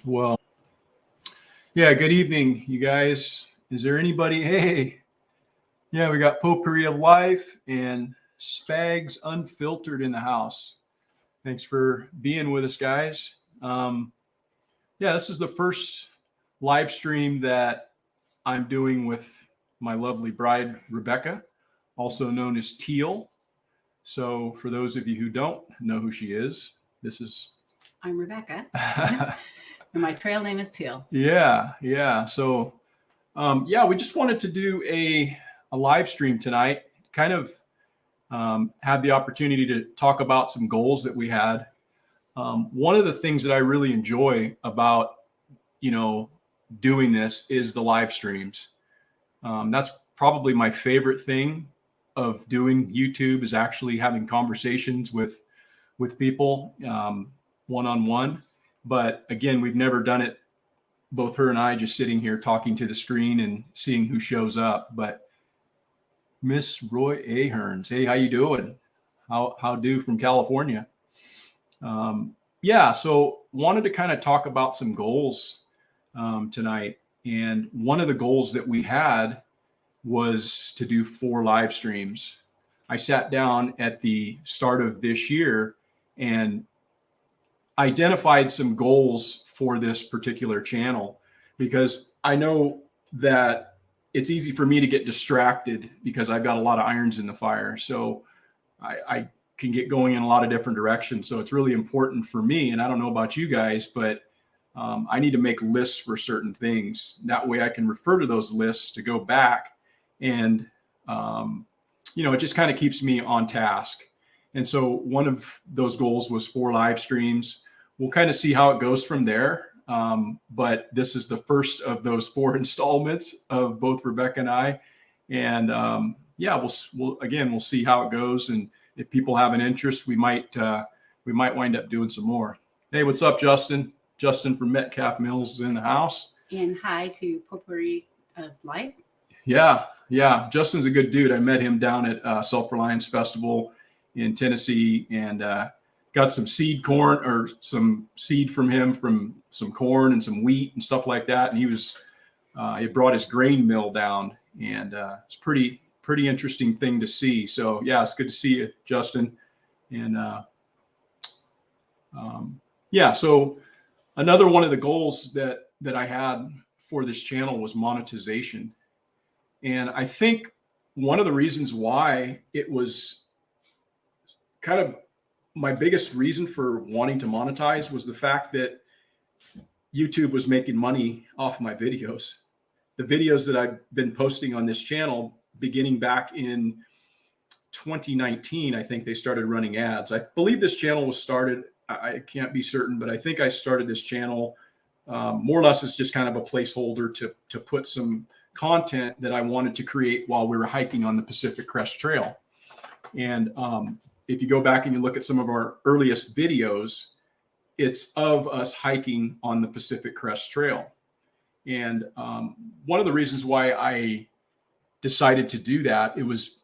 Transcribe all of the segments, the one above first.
Well, yeah, good evening, you guys. Is there anybody? Hey, yeah, we got Potpourri of Life and Spags Unfiltered in the house. Thanks for being with us, guys. Yeah, this is the first live stream that I'm doing with my lovely bride, Rebecca, also known as Teal. So, for those of you who don't know who she is, this is. I'm Rebecca, and my trail name is Teal. Yeah. So, yeah, we just wanted to do a live stream tonight, kind of have the opportunity to talk about some goals that we had. One of the things that I really enjoy about, doing this is the live streams. That's probably my favorite thing of doing YouTube is actually having conversations with people one-on-one. But again, we've never done it, both her and I, just sitting here talking to the screen and seeing who shows up. But Miss Roy Aherns, hey, how you doing? How do from California? Yeah, so wanted to kind of talk about some goals tonight. And one of the goals that we had was to do 4 live streams. I sat down at the start of this year and identified some goals for this particular channel, because I know that it's easy for me to get distracted because I've got a lot of irons in the fire. So I can get going in a lot of different directions. So it's really important for me, and I don't know about you guys, but I need to make lists for certain things. That way I can refer to those lists to go back and, it just kind of keeps me on task. And so one of those goals was 4 live streams. We'll kind of see how it goes from there. But this is the first of those 4 installments of both Rebecca and I. And yeah, we'll see how it goes. And if people have an interest, we might wind up doing some more. Hey, what's up, Justin? Justin from Metcalf Mills is in the house. And hi to Potpourri of Life. Yeah. Justin's a good dude. I met him down at Self-Reliance Festival in Tennessee, and got some seed corn, or some seed from him, from some corn and some wheat and stuff like that. And he brought his grain mill down, and it's pretty interesting thing to see. So yeah, it's good to see you, Justin. And yeah, so another one of the goals that I had for this channel was monetization. And I think one of the reasons why it was kind of my biggest reason for wanting to monetize was the fact that YouTube was making money off my videos. The videos that I've been posting on this channel, beginning back in 2019, I think they started running ads. I believe this channel was started, I can't be certain, but I think I started this channel more or less as just kind of a placeholder to put some content that I wanted to create while we were hiking on the Pacific Crest Trail. And if you go back and you look at some of our earliest videos, it's of us hiking on the Pacific Crest Trail. And one of the reasons why I decided to do that, it was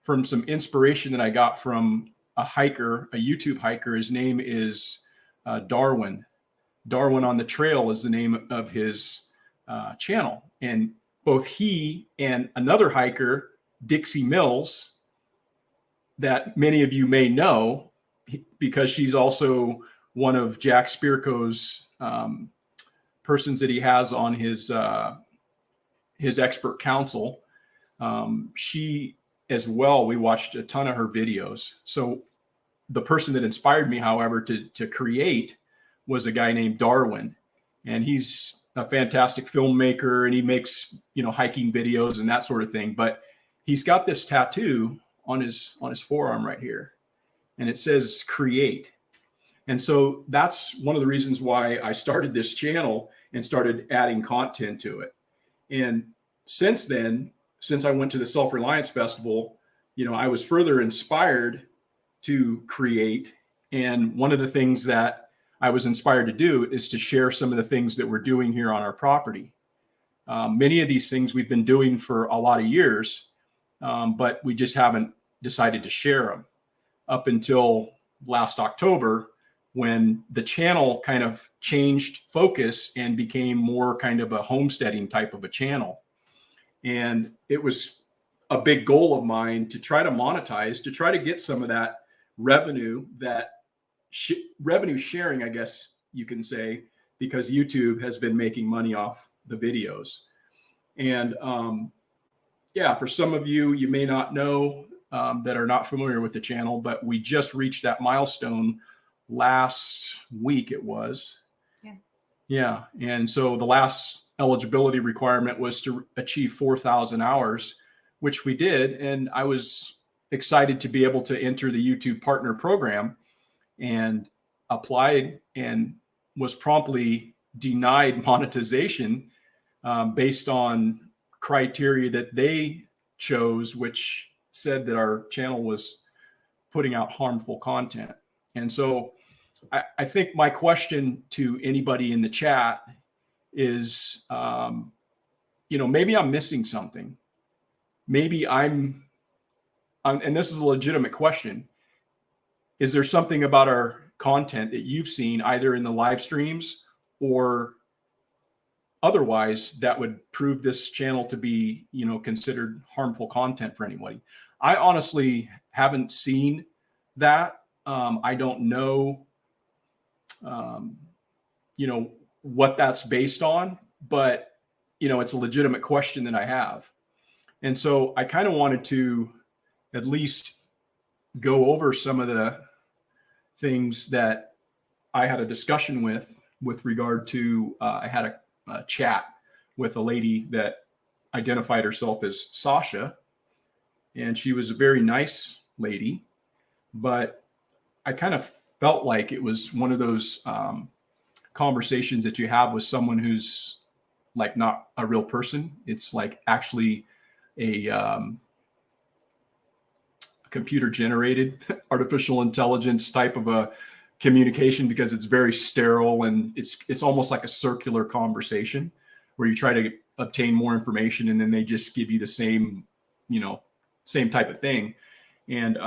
from some inspiration that I got from a hiker, a YouTube hiker. His name is Darwin. Darwin on the Trail is the name of his channel. And both he and another hiker, Dixie Mills, that many of you may know, because she's also one of Jack Spirko's persons that he has on his expert council. She as well, we watched a ton of her videos. So the person that inspired me, however, to create was a guy named Darwin, and he's a fantastic filmmaker, and he makes, hiking videos and that sort of thing. But he's got this tattoo on his forearm right here, and it says create. And so that's one of the reasons why I started this channel and started adding content to it. And since then, since I went to the Self-Reliance Festival, I was further inspired to create. And one of the things that I was inspired to do is to share some of the things that we're doing here on our property. Many of these things we've been doing for a lot of years, but we just haven't decided to share them up until last October, when the channel kind of changed focus and became more kind of a homesteading type of a channel. And it was a big goal of mine to try to monetize, to try to get some of that revenue, that revenue sharing, I guess you can say, because YouTube has been making money off the videos. And yeah, for some of you, you may not know that are not familiar with the channel, but we just reached that milestone last week. It was. Yeah. And so the last eligibility requirement was to achieve 4,000 hours, which we did. And I was excited to be able to enter the YouTube partner program, and applied and was promptly denied monetization based on criteria that they chose, which said that our channel was putting out harmful content. And so I think my question to anybody in the chat is, maybe I'm missing something. Maybe and this is a legitimate question. Is there something about our content that you've seen either in the live streams or otherwise that would prove this channel to be, considered harmful content for anybody? I honestly haven't seen that. I don't know, what that's based on, but, it's a legitimate question that I have. And so I kind of wanted to at least go over some of the things that I had a discussion with regard to, I had a chat with a lady that identified herself as Sasha, and she was a very nice lady, but I kind of felt like it was one of those conversations that you have with someone who's like not a real person. It's like actually a computer generated artificial intelligence type of a communication, because it's very sterile and it's almost like a circular conversation where you try to obtain more information and then they just give you the same type of thing. And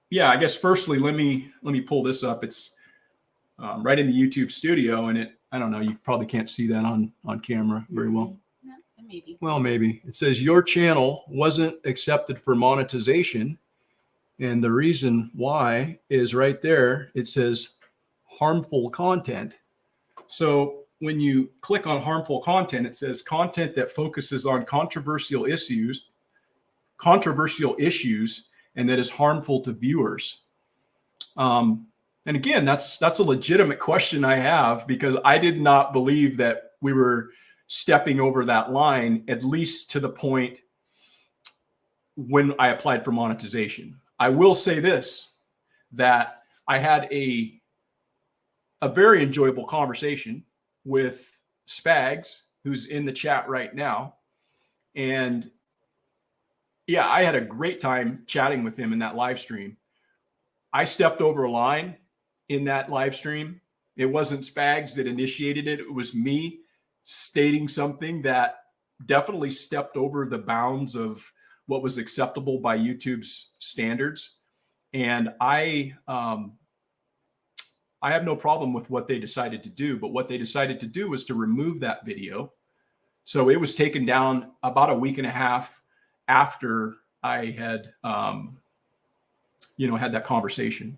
yeah, I guess firstly, let me pull this up. It's right in the YouTube studio, and I don't know, you probably can't see that on camera very well. Maybe. Well, maybe. It says your channel wasn't accepted for monetization. And the reason why is right there. It says harmful content. So when you click on harmful content, it says content that focuses on controversial issues, and that is harmful to viewers. And again, that's a legitimate question I have, because I did not believe that we were stepping over that line, at least to the point when I applied for monetization. I will say this, that I had a very enjoyable conversation with Spags, who's in the chat right now. And yeah, I had a great time chatting with him in that live stream. I stepped over a line in that live stream. It wasn't Spags that initiated it. It was me stating something that definitely stepped over the bounds of what was acceptable by YouTube's standards. And I have no problem with what they decided to do, but what they decided to do was to remove that video. So it was taken down about a week and a half after I had, had that conversation.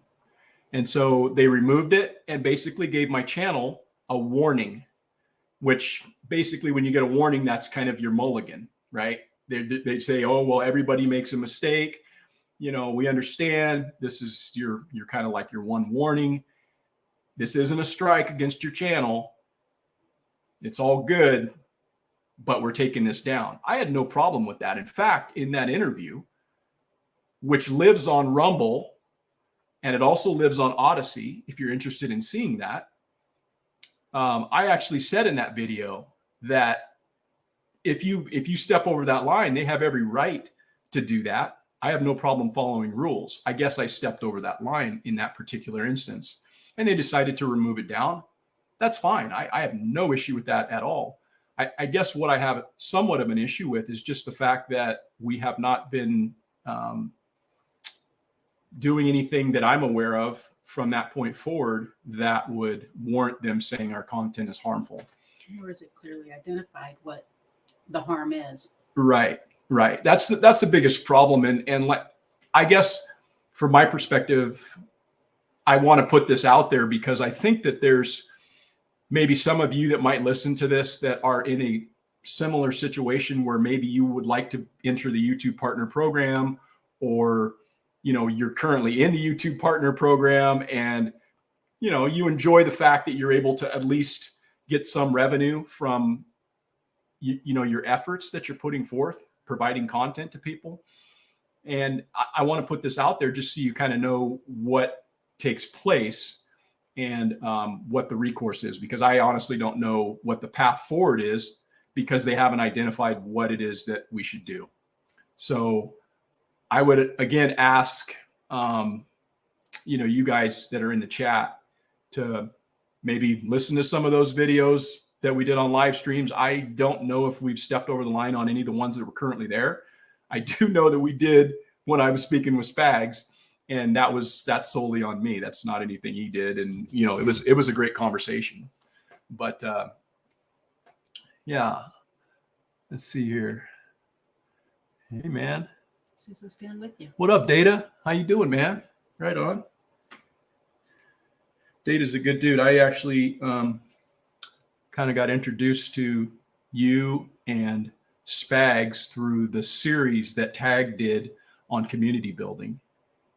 And so they removed it and basically gave my channel a warning, which basically when you get a warning, that's kind of your mulligan, right? They say, oh, well, everybody makes a mistake. We understand this is you're kind of like your one warning. This isn't a strike against your channel. It's all good, but we're taking this down. I had no problem with that. In fact, in that interview, which lives on Rumble, and it also lives on Odyssey, if you're interested in seeing that, I actually said in that video that if you step over that line, they have every right to do that. I have no problem following rules. I guess I stepped over that line in that particular instance, and they decided to remove it down. That's fine. I have no issue with that at all. I guess what I have somewhat of an issue with is just the fact that we have not been doing anything that I'm aware of from that point forward that would warrant them saying our content is harmful. Or is it clearly identified what the harm is? Right. That's the biggest problem. And like, I guess from my perspective, I want to put this out there because I think that there's maybe some of you that might listen to this that are in a similar situation where maybe you would like to enter the YouTube Partner Program, or, you know, you're currently in the YouTube Partner Program and, you know, you enjoy the fact that you're able to at least get some revenue from, you know, your efforts that you're putting forth, providing content to people. And I want to put this out there just so you kind of know what takes place and what the recourse is, because I honestly don't know what the path forward is because they haven't identified what it is that we should do. So I would again ask, you know, you guys that are in the chat to maybe listen to some of those videos that we did on live streams. I don't know if we've stepped over the line on any of the ones that were currently there. I do know that we did when I was speaking with Spags, and that's solely on me. That's not anything he did. And, you know, it was a great conversation, but yeah, let's see here. Hey man. This is down with you. What up, Data? How you doing, man? Right on. Data's a good dude. I actually kind of got introduced to you and Spags through the series that Tag did on community building.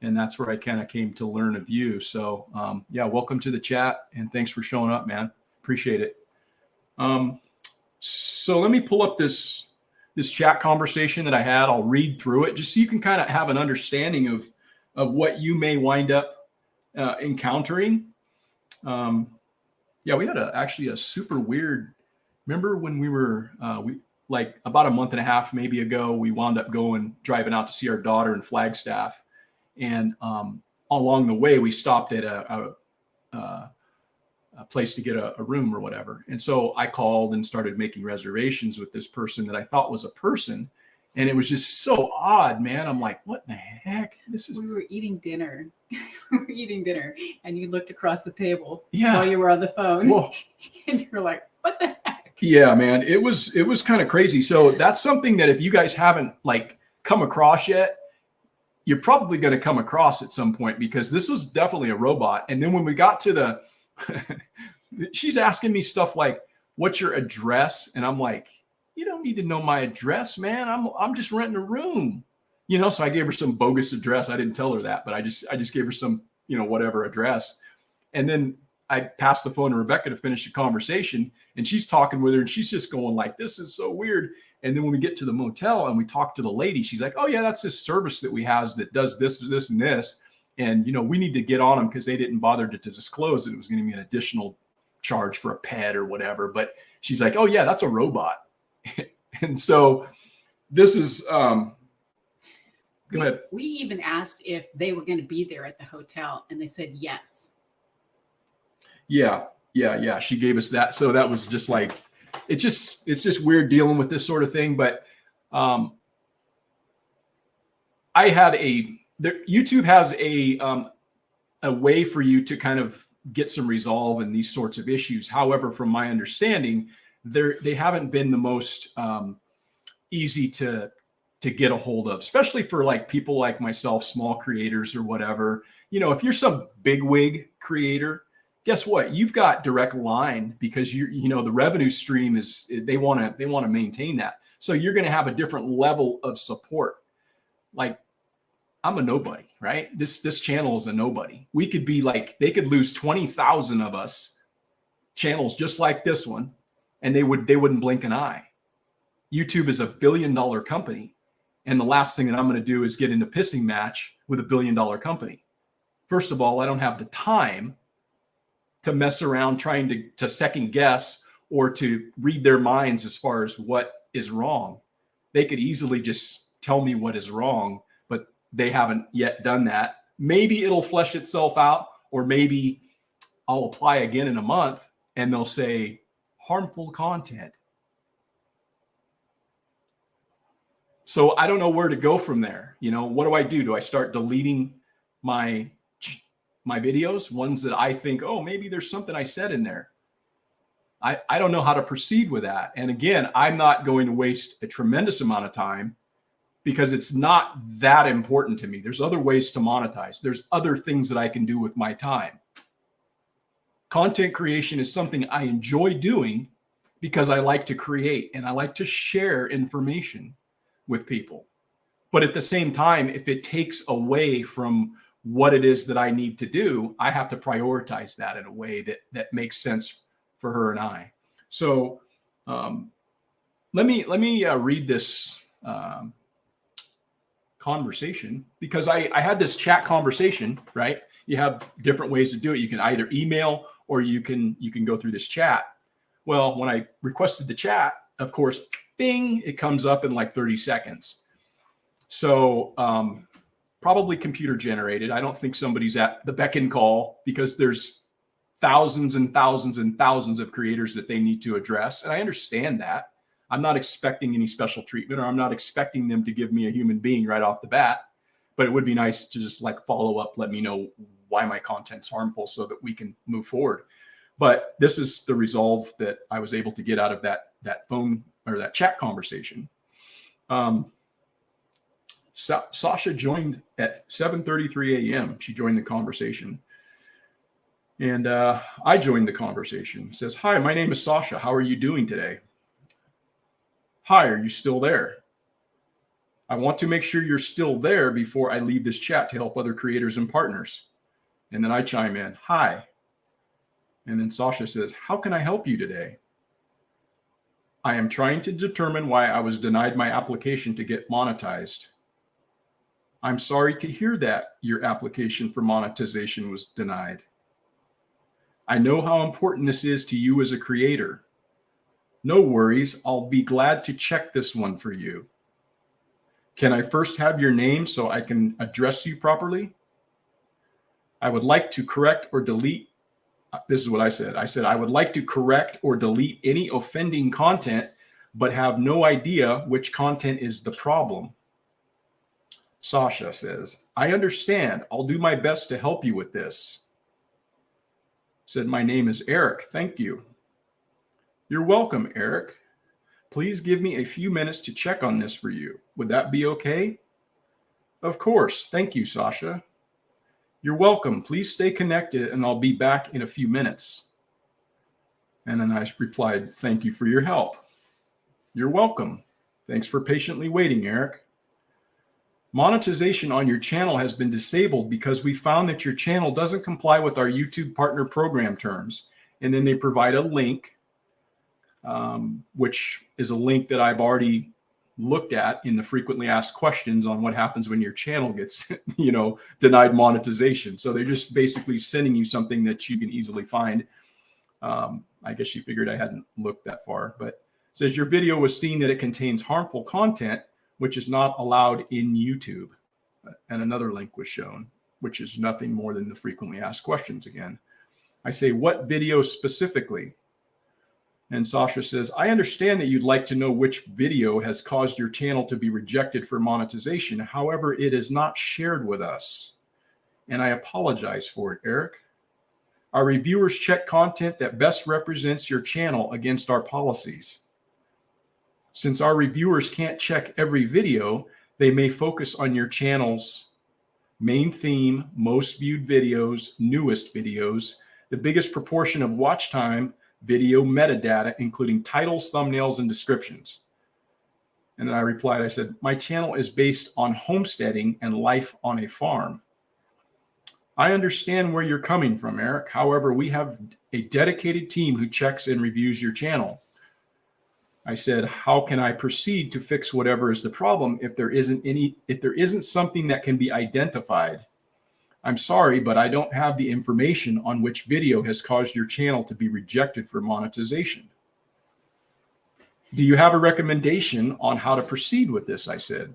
And that's where I kind of came to learn of you. So yeah, welcome to the chat and thanks for showing up, man. Appreciate it. So let me pull up this chat conversation that I had. I'll read through it just so you can kind of have an understanding of what you may wind up encountering. Yeah, we had actually a super weird, remember when we were, like about a month and a half maybe ago, we wound up driving out to see our daughter in Flagstaff. And along the way, we stopped at a place to get a room or whatever. And so I called and started making reservations with this person that I thought was a person. And it was just so odd, man. I'm like, what the heck? We were eating dinner. We were eating dinner, and you looked across the table Yeah. while you were on the phone. Whoa. And you're like, what the heck? Yeah, man. It was kind of crazy. So that's something that if you guys haven't like come across yet, you're probably going to come across at some point, because this was definitely a robot. And then when we got to she's asking me stuff like, what's your address? And I'm like, you don't need to know my address, man. I'm just renting a room, you know? So I gave her some bogus address. I didn't tell her that, but I just gave her some, you know, whatever address. And then I passed the phone to Rebecca to finish the conversation, and she's talking with her and she's just going like, this is so weird. And then when we get to the motel and we talk to the lady, she's like, oh yeah, that's this service that we have that does this, this, and this. And, you know, we need to get on them because they didn't bother to disclose that it was going to be an additional charge for a pet or whatever. But she's like, oh yeah, that's a robot. And so this is, go ahead. We even asked if they were going to be there at the hotel, and they said yes. Yeah. She gave us that. So that was just like, it's just weird dealing with this sort of thing. But YouTube has a way for you to kind of get some resolve in these sorts of issues. However, from my understanding, they haven't been the most easy to get a hold of, especially for like people like myself, small creators or whatever. You know, if you're some bigwig creator, guess what? You've got direct line, because you know the revenue stream is, they want to maintain that. So you're going to have a different level of support. Like, I'm a nobody, right? This channel is a nobody. We could be like, they could lose 20,000 of us channels just like this one, and they wouldn't blink an eye. YouTube is a $1 billion company, and the last thing that I'm going to do is get in a pissing match with a $1 billion company. First of all, I don't have the time to mess around trying to second guess or to read their minds as far as what is wrong. They could easily just tell me what is wrong, but they haven't yet done that. Maybe it'll flesh itself out, or maybe I'll apply again in a month and they'll say harmful content. So I don't know where to go from there. You know, what do? Do I start deleting my my videos, ones that I think, oh, maybe there's something I said in there. I don't know how to proceed with that. And again, I'm not going to waste a tremendous amount of time because it's not that important to me. There's other ways to monetize. There's other things that I can do with my time. Content creation is something I enjoy doing because I like to create and I like to share information with people. But at the same time, if it takes away from what it is that I need to do, I have to prioritize that in a way that makes sense for her and I. So let me read this conversation, because I had this chat conversation, right? You have different ways to do it. You can either email or you can go through this chat. Well, when I requested the chat, of course, bing, it comes up in like 30 seconds. So probably computer generated. I don't think somebody's at the beck and call, because there's thousands and thousands and thousands of creators that they need to address. And I understand that. I'm not expecting any special treatment, or I'm not expecting them to give me a human being right off the bat. But it would be nice to just like follow up, let me know why my content's harmful so that we can move forward. But this is the resolve that I was able to get out of that phone or that chat conversation. Sasha joined at 7:33 a.m. She joined the conversation. And I joined the conversation. Says, "Hi, my name is Sasha. How are you doing today? Hi, are you still there? I want to make sure you're still there before I leave this chat to help other creators and partners." And then I chime in, "Hi." And then Sasha says, "How can I help you today? I am trying to determine why I was denied my application to get monetized. I'm sorry to hear that your application for monetization was denied. I know how important this is to you as a creator. No worries, I'll be glad to check this one for you. Can I first have your name so I can address you properly? I would like to correct or delete." This is what I said. I said, "I would like to correct or delete any offending content, but have no idea which content is the problem." Sasha says, "I understand. I'll do my best to help you with this." Said, "My name is Eric. Thank you." "You're welcome, Eric. Please give me a few minutes to check on this for you. Would that be okay?" "Of course. Thank you, Sasha." "You're welcome. Please stay connected and I'll be back in a few minutes." And then I replied, "Thank you for your help." "You're welcome. Thanks for patiently waiting, Eric. Monetization on your channel has been disabled because we found that your channel doesn't comply with our YouTube partner program terms." And then they provide a link, which is a link that I've already looked at in the frequently asked questions on what happens when your channel gets, denied monetization. So they're just basically sending you something that you can easily find. I guess she figured I hadn't looked that far, but it says your video was seen that it contains harmful content, which is not allowed in YouTube. And another link was shown, which is nothing more than the frequently asked questions again. I say, "What video specifically?" And Sasha says, "I understand that you'd like to know which video has caused your channel to be rejected for monetization. However, it is not shared with us. And I apologize for it, Eric. Our reviewers check content that best represents your channel against our policies. Since our reviewers can't check every video, they may focus on your channel's main theme, most viewed videos, newest videos, the biggest proportion of watch time, video metadata, including titles, thumbnails, and descriptions." And then I replied, I said, "My channel is based on homesteading and life on a farm. I understand where you're coming from, Eric. However, we have a dedicated team who checks and reviews your channel." I said, "How can I proceed to fix whatever is the problem if there isn't something that can be identified? I'm sorry, but I don't have the information on which video has caused your channel to be rejected for monetization. Do you have a recommendation on how to proceed with this?" I said.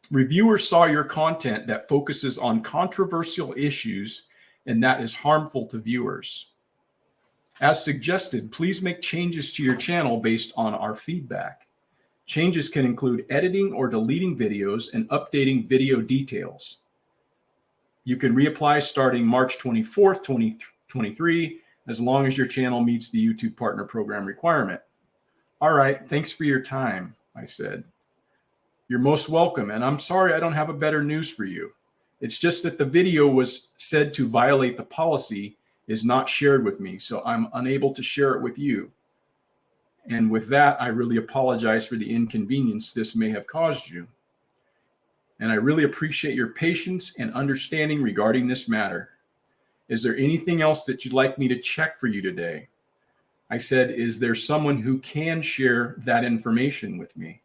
"Reviewers saw your content that focuses on controversial issues, and that is harmful to viewers. As suggested, please make changes to your channel based on our feedback. Changes can include editing or deleting videos and updating video details. You can reapply starting March 24th, 2023, as long as your channel meets the YouTube Partner Program requirement. All right, thanks for your time, I said. You're most welcome, and I'm sorry I don't have a better news for you. It's just that the video was said to violate the policy is not shared with me, so I'm unable to share it with you. And with that, I really apologize for the inconvenience this may have caused you. And I really appreciate your patience and understanding regarding this matter. Is there anything else that you'd like me to check for you today? I said, is there someone who can share that information with me?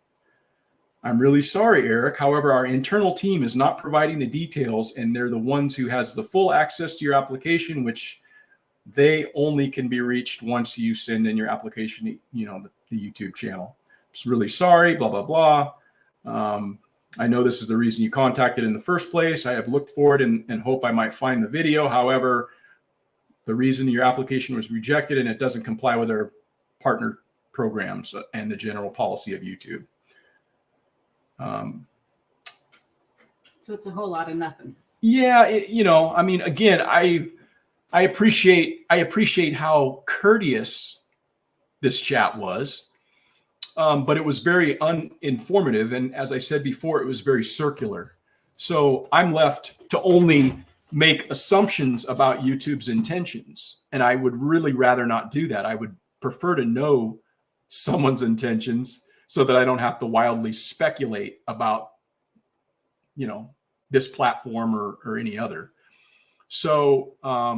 I'm really sorry, Eric. However, our internal team is not providing the details, and they're the ones who has the full access to your application, which they only can be reached once you send in your application, the YouTube channel. I'm really sorry, blah, blah, blah. I know this is the reason you contacted in the first place. I have looked for it and hope I might find the video. However, the reason your application was rejected and it doesn't comply with our partner programs and the general policy of YouTube. So it's a whole lot of nothing. Yeah, again, I appreciate how courteous this chat was, but it was very uninformative. And as I said before, it was very circular. So I'm left to only make assumptions about YouTube's intentions. And I would really rather not do that. I would prefer to know someone's intentions so that I don't have to wildly speculate about, this platform or any other. So, I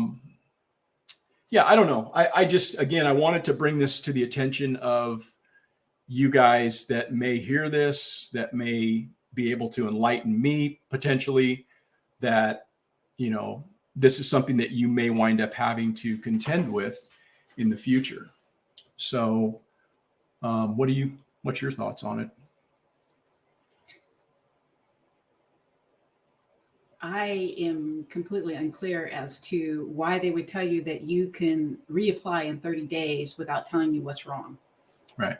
don't know. I just, again, I wanted to bring this to the attention of you guys that may hear this, that may be able to enlighten me potentially, that, this is something that you may wind up having to contend with in the future. So, what's your thoughts on it? I am completely unclear as to why they would tell you that you can reapply in 30 days without telling you what's wrong. Right.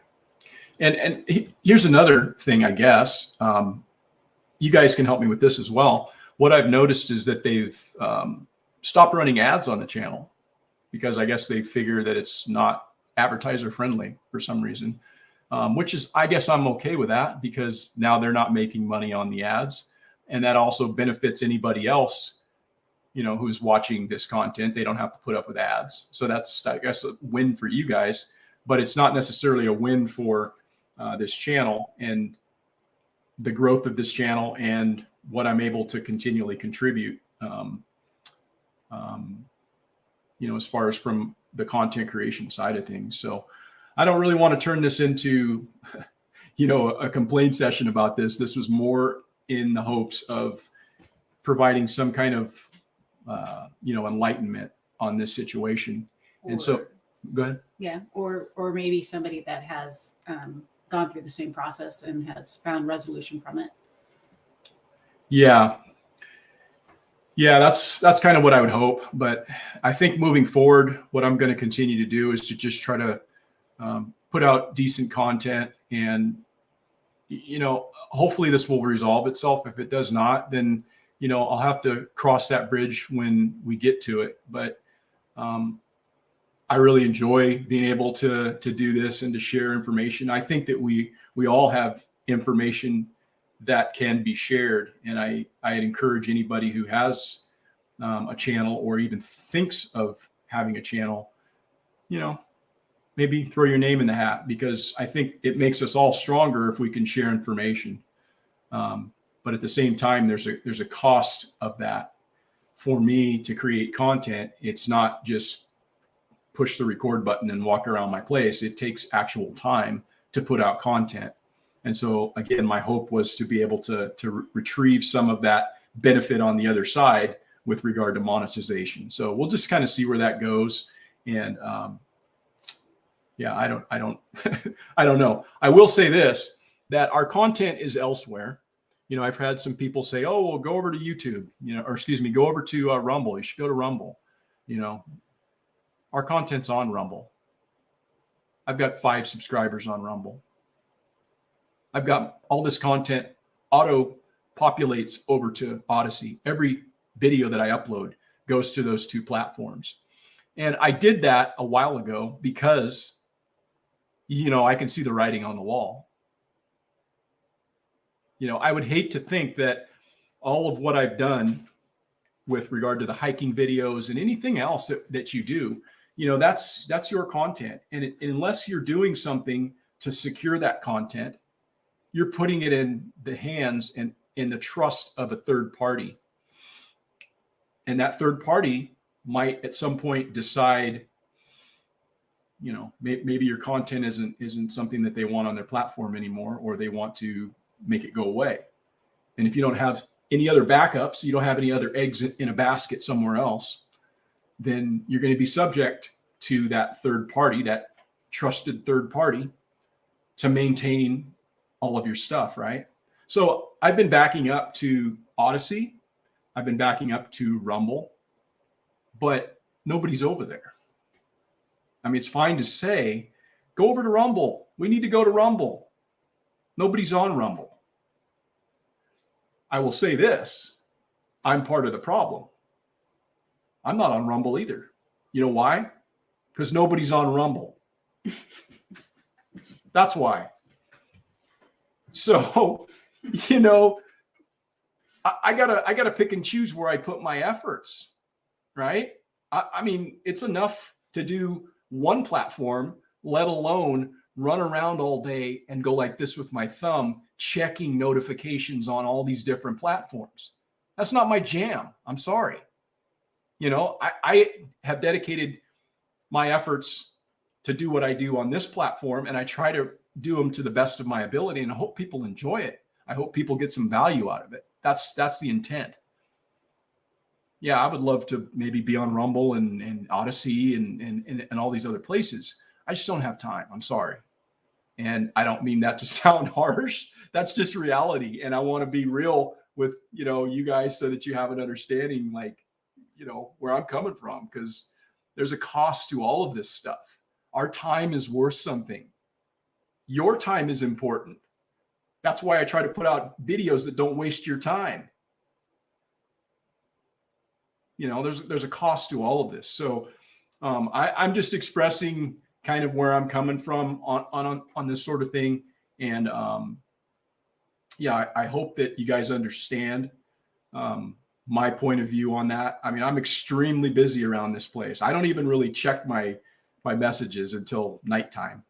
And here's another thing, I guess. You guys can help me with this as well. What I've noticed is that they've stopped running ads on the channel because I guess they figure that it's not advertiser friendly for some reason, which is, I guess I'm okay with that because now they're not making money on the ads. And that also benefits anybody else, who's watching this content. They don't have to put up with ads. So that's, I guess, a win for you guys, but it's not necessarily a win for this channel and the growth of this channel and what I'm able to continually contribute, as far as from the content creation side of things. So I don't really want to turn this into, a complaint session about this. This was more in the hopes of providing some kind of, enlightenment on this situation. And so, go ahead. Yeah. Or maybe somebody that has gone through the same process and has found resolution from it. Yeah. Yeah, that's kind of what I would hope. But I think moving forward, what I'm going to continue to do is to just try to put out decent content and, hopefully this will resolve itself. If it does not, then, I'll have to cross that bridge when we get to it. But I really enjoy being able to do this and to share information. I think that we all have information that can be shared. And I'd encourage anybody who has a channel or even thinks of having a channel, maybe throw your name in the hat, because I think it makes us all stronger if we can share information. But at the same time, there's a cost of that. For me to create content, it's not just push the record button and walk around my place. It takes actual time to put out content. And so again, my hope was to be able to retrieve some of that benefit on the other side with regard to monetization. So we'll just kind of see where that goes. And I don't I don't know. I will say this, that our content is elsewhere. I've had some people say, oh, well, go over to YouTube, go over to Rumble. You should go to Rumble. Our content's on Rumble. I've got 5 subscribers on Rumble. I've got all this content auto populates over to Odyssey. Every video that I upload goes to those two platforms. And I did that a while ago because, I can see the writing on the wall. I would hate to think that all of what I've done with regard to the hiking videos and anything else that you do, that's your content. And unless you're doing something to secure that content, you're putting it in the hands and in the trust of a third party. And that third party might at some point decide, maybe your content isn't something that they want on their platform anymore, or they want to make it go away. And if you don't have any other backups, you don't have any other eggs in a basket somewhere else, then you're going to be subject to that third party, that trusted third party, to maintain all of your stuff, right? So I've been backing up to Odyssey. I've been backing up to Rumble, but nobody's over there. I mean, it's fine to say, go over to Rumble. We need to go to Rumble. Nobody's on Rumble. I will say this, I'm part of the problem. I'm not on Rumble either. You know why? Because nobody's on Rumble. That's why. So, I gotta pick and choose where I put my efforts, right? I mean, it's enough to do one platform, let alone run around all day and go like this with my thumb, checking notifications on all these different platforms. That's not my jam. I'm sorry. I have dedicated my efforts to do what I do on this platform, and I try to do them to the best of my ability, and I hope people enjoy it. I hope people get some value out of it. That's the intent. Yeah, I would love to maybe be on Rumble and Odyssey and all these other places. I just don't have time. I'm sorry. And I don't mean that to sound harsh. That's just reality. And I want to be real with, you guys, so that you have an understanding, like, where I'm coming from, because there's a cost to all of this stuff. Our time is worth something. Your time is important. That's why I try to put out videos that don't waste your time. There's a cost to all of this. So I'm just expressing kind of where I'm coming from on this sort of thing. And I hope that you guys understand my point of view on that. I mean, I'm extremely busy around this place. I don't even really check my messages until nighttime,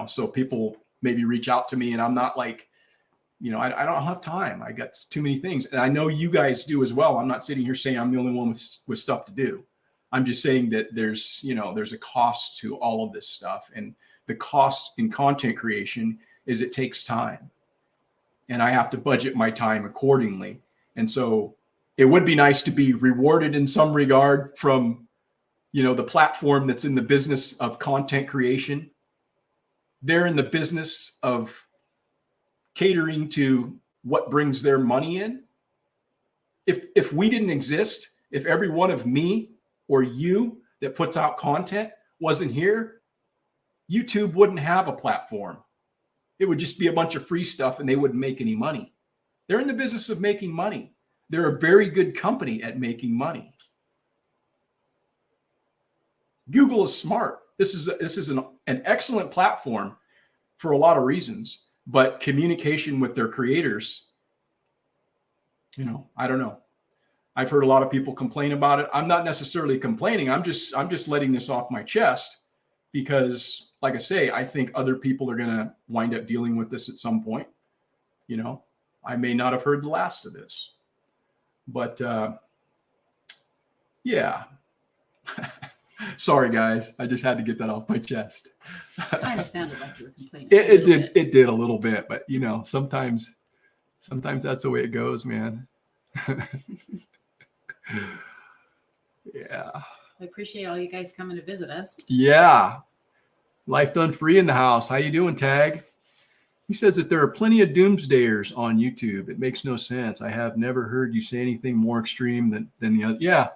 so people maybe reach out to me and I'm not like, I don't have time. I got too many things. And I know you guys do as well. I'm not sitting here saying I'm the only one with stuff to do. I'm just saying that there's a cost to all of this stuff. And the cost in content creation is it takes time. And I have to budget my time accordingly. And so it would be nice to be rewarded in some regard from, the platform that's in the business of content creation. They're in the business of catering to what brings their money in. If we didn't exist, if every one of me or you that puts out content wasn't here, YouTube wouldn't have a platform. It would just be a bunch of free stuff and they wouldn't make any money. They're in the business of making money. They're a very good company at making money. Google is smart. This is an excellent platform for a lot of reasons, but communication with their creators, I don't know. I've heard a lot of people complain about it. I'm not necessarily complaining. I'm just letting this off my chest because, like I say, I think other people are going to wind up dealing with this at some point. I may not have heard the last of this, but yeah. Sorry, guys. I just had to get that off my chest. It kind of sounded like you were complaining. It did a little bit, but sometimes that's the way it goes, man. Yeah. I appreciate all you guys coming to visit us. Yeah. Life Done Free in the house. How you doing, Tag? He says that there are plenty of doomsdayers on YouTube. It makes no sense. I have never heard you say anything more extreme than the other. Yeah.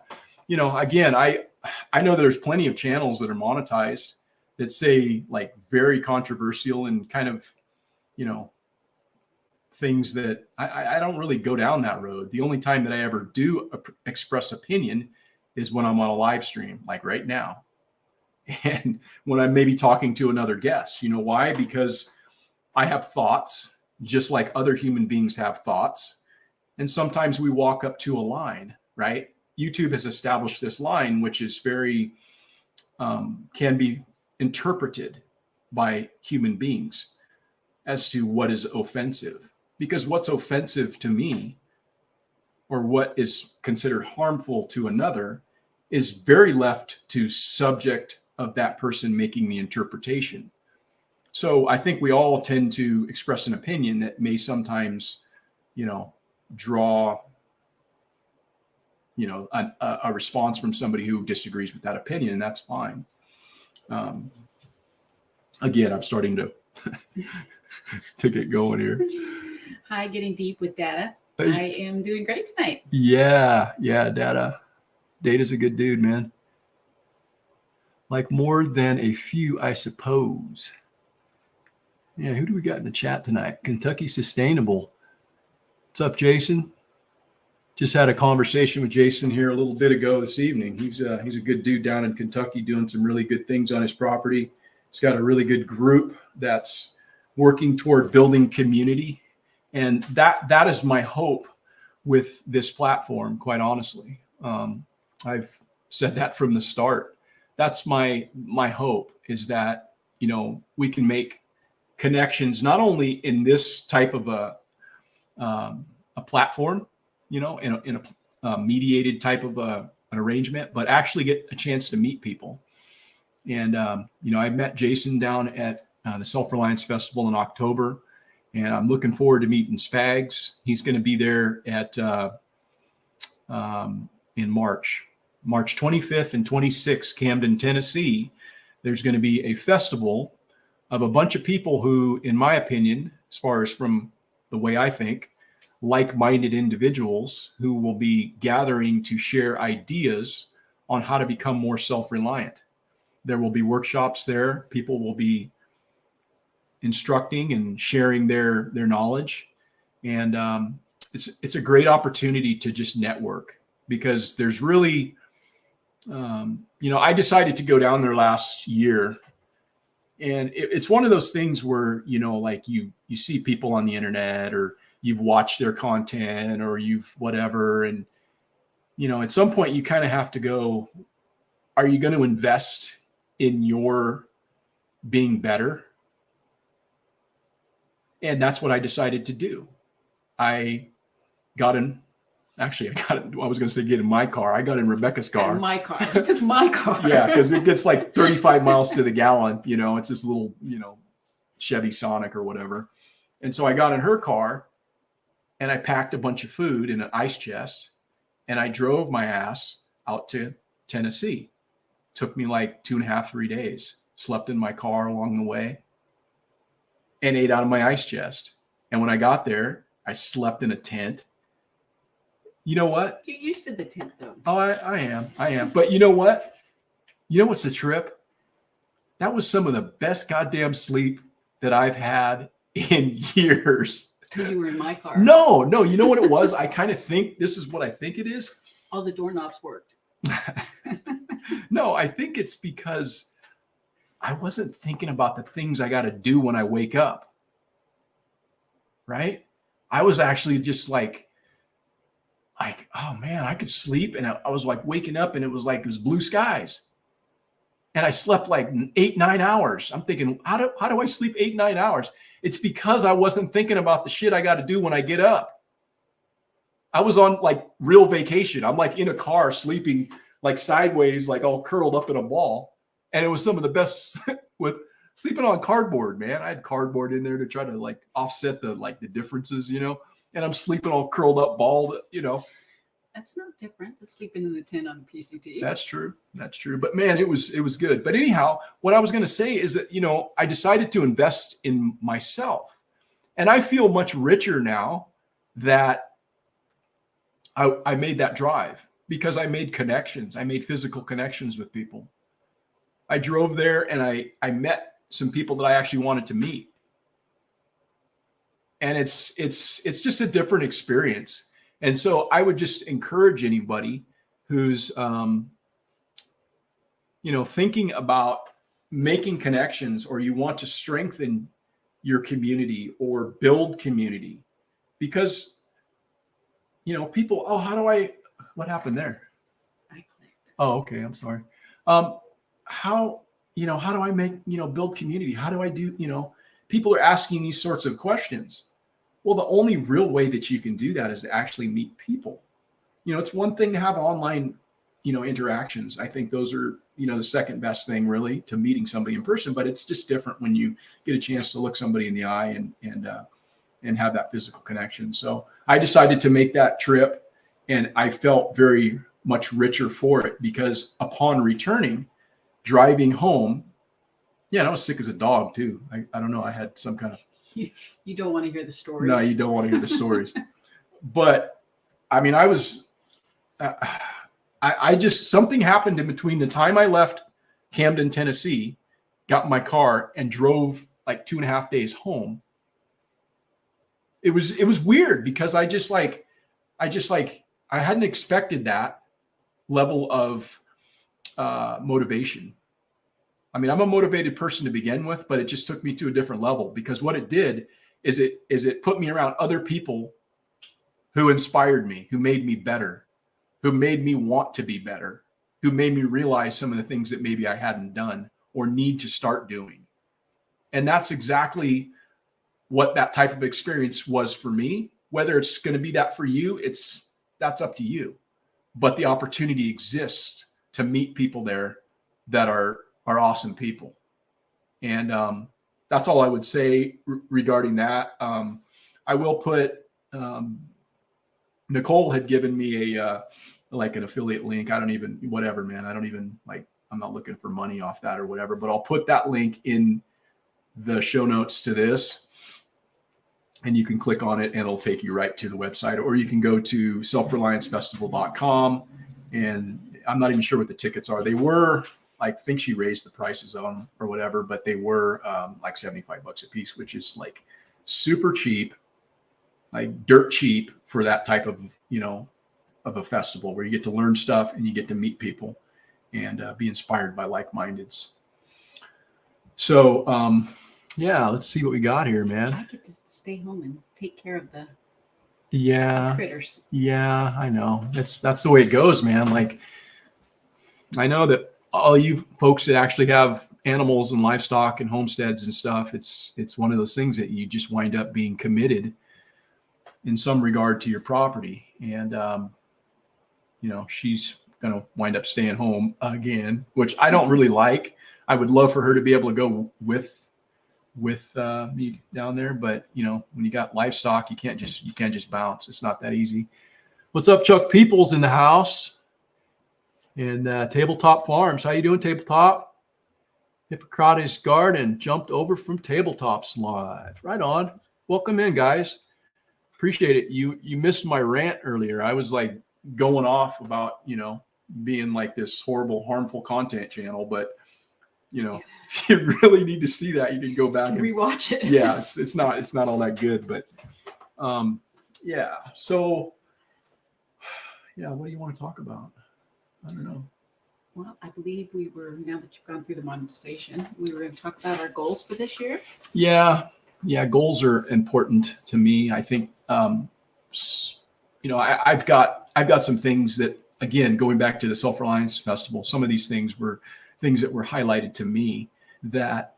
Again, I know there's plenty of channels that are monetized that say like very controversial and kind of, things that I don't really go down that road. The only time that I ever do express opinion is when I'm on a live stream, like right now. And when I'm maybe talking to another guest. You know why? Because I have thoughts just like other human beings have thoughts. And sometimes we walk up to a line, right? YouTube has established this line, which is very, can be interpreted by human beings as to what is offensive. Because what's offensive to me or what is considered harmful to another is very left to subject of that person making the interpretation. So I think we all tend to express an opinion that may sometimes, draw, a response from somebody who disagrees with that opinion, and that's fine. Again, I'm starting to to get going here. Hi, getting deep with data. I am doing great tonight. Yeah, data. Data's a good dude, man. Like more than a few, I suppose. Yeah, who do we got in the chat tonight? Kentucky Sustainable. What's up, Jason? Just had a conversation with Jason here a little bit ago this evening. He's a good dude down in Kentucky doing some really good things on his property. He's got a really good group that's working toward building community. And that is my hope with this platform, quite honestly. I've said that from the start. That's my hope, is that, we can make connections, not only in this type of a platform, in a mediated type of an arrangement, but actually get a chance to meet people. And, I met Jason down at the Self-Reliance Festival in October, and I'm looking forward to meeting Spags. He's going to be there at in March 25th and 26th, Camden, Tennessee. There's going to be a festival of a bunch of people who, in my opinion, as far as from the way I think, like-minded individuals who will be gathering to share ideas on how to become more self-reliant. There will be workshops there. People will be instructing and sharing their knowledge. And it's a great opportunity to just network, because there's really, I decided to go down there last year. And it's one of those things where, like you see people on the internet, or you've watched their content, or you've whatever. And, at some point you kind of have to go, are you going to invest in your being better? And that's what I decided to do. I was going to say get in my car. I got in Rebecca's car. My car. I took my car. Yeah, because it gets like 35 miles to the gallon. It's this little, Chevy Sonic or whatever. And so I got in her car and I packed a bunch of food in an ice chest, and I drove my ass out to Tennessee. Took me like 2.5, 3 days. Slept in my car along the way and ate out of my ice chest. And when I got there, I slept in a tent. You know what? You're used to the tent, though. Oh, I am. But you know what? You know what's the trip? That was some of the best goddamn sleep that I've had in years. Because you were in my car. No. You know what it was? I kind of think this is what I think it is. All the doorknobs worked. No, I think it's because I wasn't thinking about the things I got to do when I wake up. Right? I was actually just like, oh man, I could sleep. And I was like waking up, and it was blue skies. And I slept like 8, 9 hours. I'm thinking, how do I sleep 8, 9 hours? It's because I wasn't thinking about the shit I got to do when I get up. I was on like real vacation. I'm like in a car sleeping like sideways, like all curled up in a ball. And it was some of the best with sleeping on cardboard, man. I had cardboard in there to try to like offset the differences, and I'm sleeping all curled up, bald, That's no different than sleeping in the tent on the PCT. That's true. But man, it was good. But anyhow, what I was going to say is that, I decided to invest in myself, and I feel much richer now that I made that drive, because I made connections. I made physical connections with people. I drove there and I met some people that I actually wanted to meet. and it's just a different experience. And so I would just encourage anybody who's thinking about making connections, or you want to strengthen your community or build community, because people, what happened there? I clicked. Oh, okay. I'm sorry. How do I make, build community? How do I do, people are asking these sorts of questions. Well, the only real way that you can do that is to actually meet people. It's one thing to have online, interactions. I think those are, the second best thing really to meeting somebody in person, but it's just different when you get a chance to look somebody in the eye and have that physical connection. So I decided to make that trip, and I felt very much richer for it, because upon returning, driving home, I was sick as a dog too. I don't know. I had some kind of. You don't want to hear the stories. No, you don't want to hear the stories. But I mean, I was, I just, something happened in between the time I left Camden, Tennessee, got in my car and drove like 2.5 days home. It was weird, because I hadn't expected that level of motivation. I mean, I'm a motivated person to begin with, but it just took me to a different level, because what it did is it put me around other people who inspired me, who made me better, who made me want to be better, who made me realize some of the things that maybe I hadn't done or need to start doing. And that's exactly what that type of experience was for me. Whether it's going to be that for you, that's up to you. But the opportunity exists to meet people there that are awesome people. And that's all I would say regarding that. I will put, Nicole had given me like an affiliate link. I don't even, whatever, man. I don't even I'm not looking for money off that or whatever, but I'll put that link in the show notes to this, and you can click on it and it'll take you right to the website, or you can go to selfreliancefestival.com. And I'm not even sure what the tickets are. They were, I think she raised the prices on them or whatever, but they were like $75 a piece, which is like super cheap, like dirt cheap for that type of, of a festival where you get to learn stuff and you get to meet people and be inspired by like-mindeds. So, let's see what we got here, man. I get to stay home and take care of the critters. Yeah, I know. That's the way it goes, man. Like, I know that all you folks that actually have animals and livestock and homesteads and stuff, it's one of those things that you just wind up being committed in some regard to your property. And, she's going to wind up staying home again, which I don't really like. I would love for her to be able to go with me down there. But, when you got livestock, you can't just bounce. It's not that easy. What's up, Chuck Peoples in the house? And Tabletop Farms. How you doing, Tabletop? Hippocrates Garden jumped over from Tabletops Live. Right on. Welcome in, guys. Appreciate it. You missed my rant earlier. I was like going off about, being like this horrible, harmful content channel. But, if you really need to see that, you can go back and rewatch it. Yeah, it's not all that good. But yeah. So yeah, what do you want to talk about? I don't know. Well, I believe now that you've gone through the monetization, we were going to talk about our goals for this year. Yeah, goals are important to me. I think, I've got some things that, again, going back to the Self-Reliance Festival, some of these things were things that were highlighted to me that,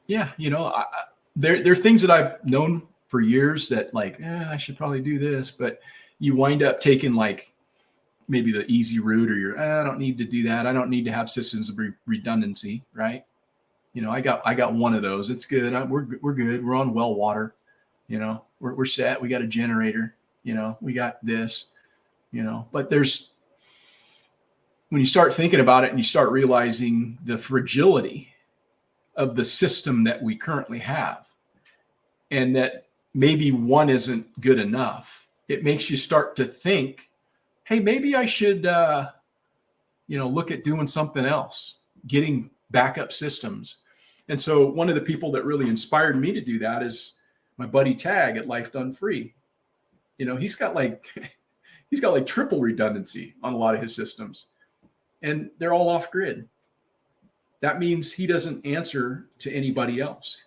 they're things that I've known for years that I should probably do this, but you wind up taking maybe the easy route, or I don't need to do that. I don't need to have systems of redundancy, right? I got one of those. It's good. We're good. We're on well water. We're set. We got a generator. We got this. But when you start thinking about it and you start realizing the fragility of the system that we currently have, and that maybe one isn't good enough, it makes you start to think, hey, maybe I should, look at doing something else, getting backup systems. And so one of the people that really inspired me to do that is my buddy Tag at Life Done Free, he's got like triple redundancy on a lot of his systems, and they're all off grid. That means he doesn't answer to anybody else.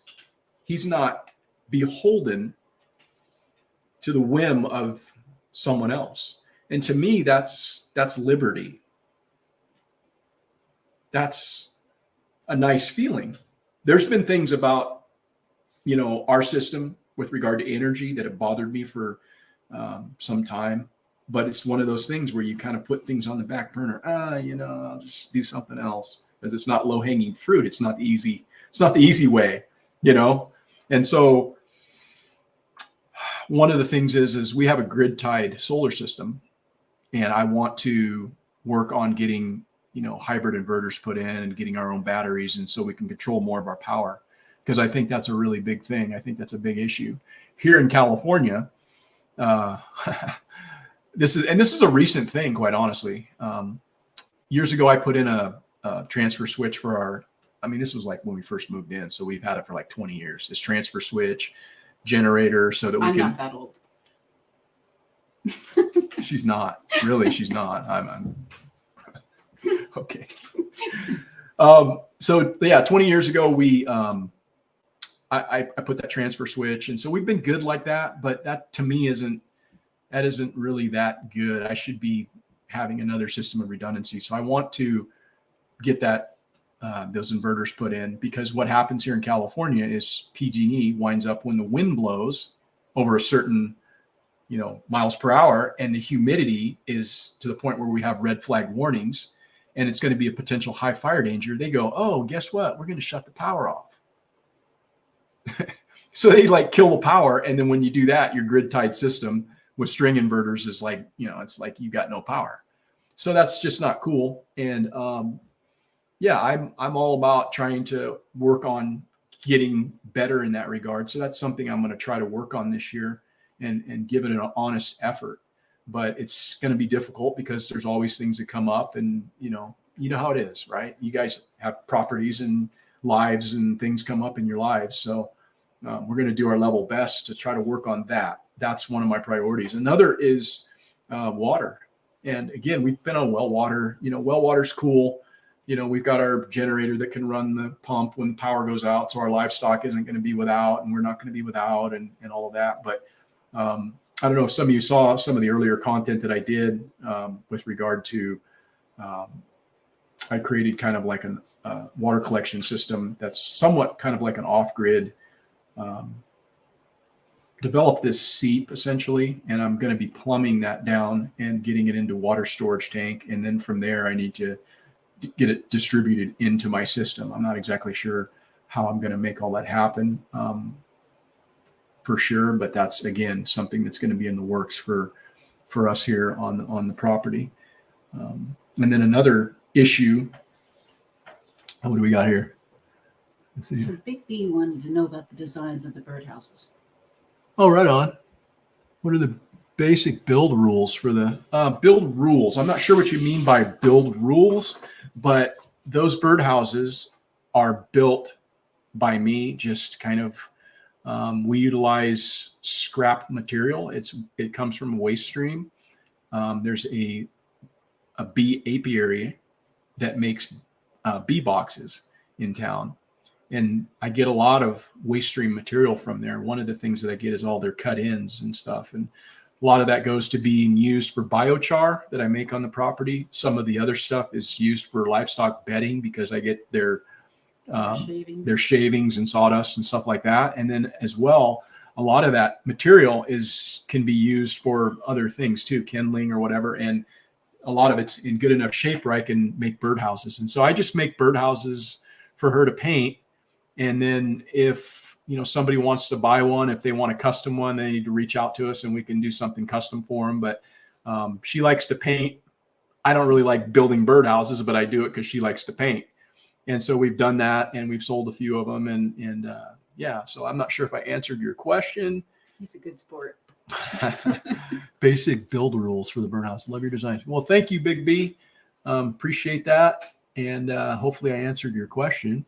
He's not beholden to the whim of someone else. And to me, that's liberty. That's a nice feeling. There's been things about, our system with regard to energy that have bothered me for some time, but it's one of those things where you kind of put things on the back burner. I'll just do something else, because it's not low hanging fruit. It's not the easy way, And so one of the things is we have a grid tied solar system, and I want to work on getting, hybrid inverters put in and getting our own batteries. And so we can control more of our power, because I think that's a really big thing. I think that's a big issue here in California. This is a recent thing, quite honestly. Years ago, I put in a transfer switch for this was like when we first moved in. So we've had it for like 20 years, this transfer switch generator, so that we I'm can. not that old. She's not. I'm okay. So yeah, 20 years ago, we, I put that transfer switch. And so we've been good like that, but that to me isn't really that good. I should be having another system of redundancy. So I want to get those inverters put in, because what happens here in California is PG&E winds up, when the wind blows over a certain, miles per hour, and the humidity is to the point where we have red flag warnings, and it's going to be a potential high fire danger. They go, oh, guess what? We're going to shut the power off. So they kill the power. And then when you do that, your grid tied system with string inverters is it's like you got no power. So that's just not cool. And I'm all about trying to work on getting better in that regard. So that's something I'm going to try to work on this year and give it an honest effort. But it's going to be difficult, because there's always things that come up, and you know how it is, right? You guys have properties and lives, and things come up in your lives. So we're going to do our level best to try to work on that. That's one of my priorities. Another is water. And again, we've been on well water. Well water's cool. We've got our generator that can run the pump when the power goes out. So our livestock isn't going to be without, and we're not going to be without, and all of that. But I don't know if some of you saw some of the earlier content that I did with regard to, I created kind of like a water collection system that's somewhat kind of like an off-grid, developed this seep essentially, and I'm going to be plumbing that down and getting it into water storage tank. And then from there, I need to get it distributed into my system. I'm not exactly sure how I'm going to make all that happen. For sure, but that's again something that's going to be in the works for us here on the property. And then another issue. What do we got here? Let's see. So Big B wanted to know about the designs of the birdhouses. Oh, right on. What are the basic build rules for the build rules? I'm not sure what you mean by build rules, but those birdhouses are built by me. Just kind of. We utilize scrap material. It comes from a waste stream. There's a bee apiary that makes bee boxes in town, and I get a lot of waste stream material from there. One of the things that I get is all their cut ends and stuff, and a lot of that goes to being used for biochar that I make on the property. Some of the other stuff is used for livestock bedding, because I get their shavings and sawdust and stuff like that. And then as well, a lot of that material can be used for other things too, kindling or whatever. And a lot of it's in good enough shape where I can make birdhouses. And so I just make birdhouses for her to paint. And then if somebody wants to buy one, if they want a custom one, they need to reach out to us and we can do something custom for them. But she likes to paint. I don't really like building birdhouses, but I do it because she likes to paint. And so we've done that, and we've sold a few of them. And yeah, so I'm not sure if I answered your question. He's a good sport. Basic build rules for the birdhouse. Love your designs. Well, thank you, Big B. Appreciate that. And hopefully I answered your question.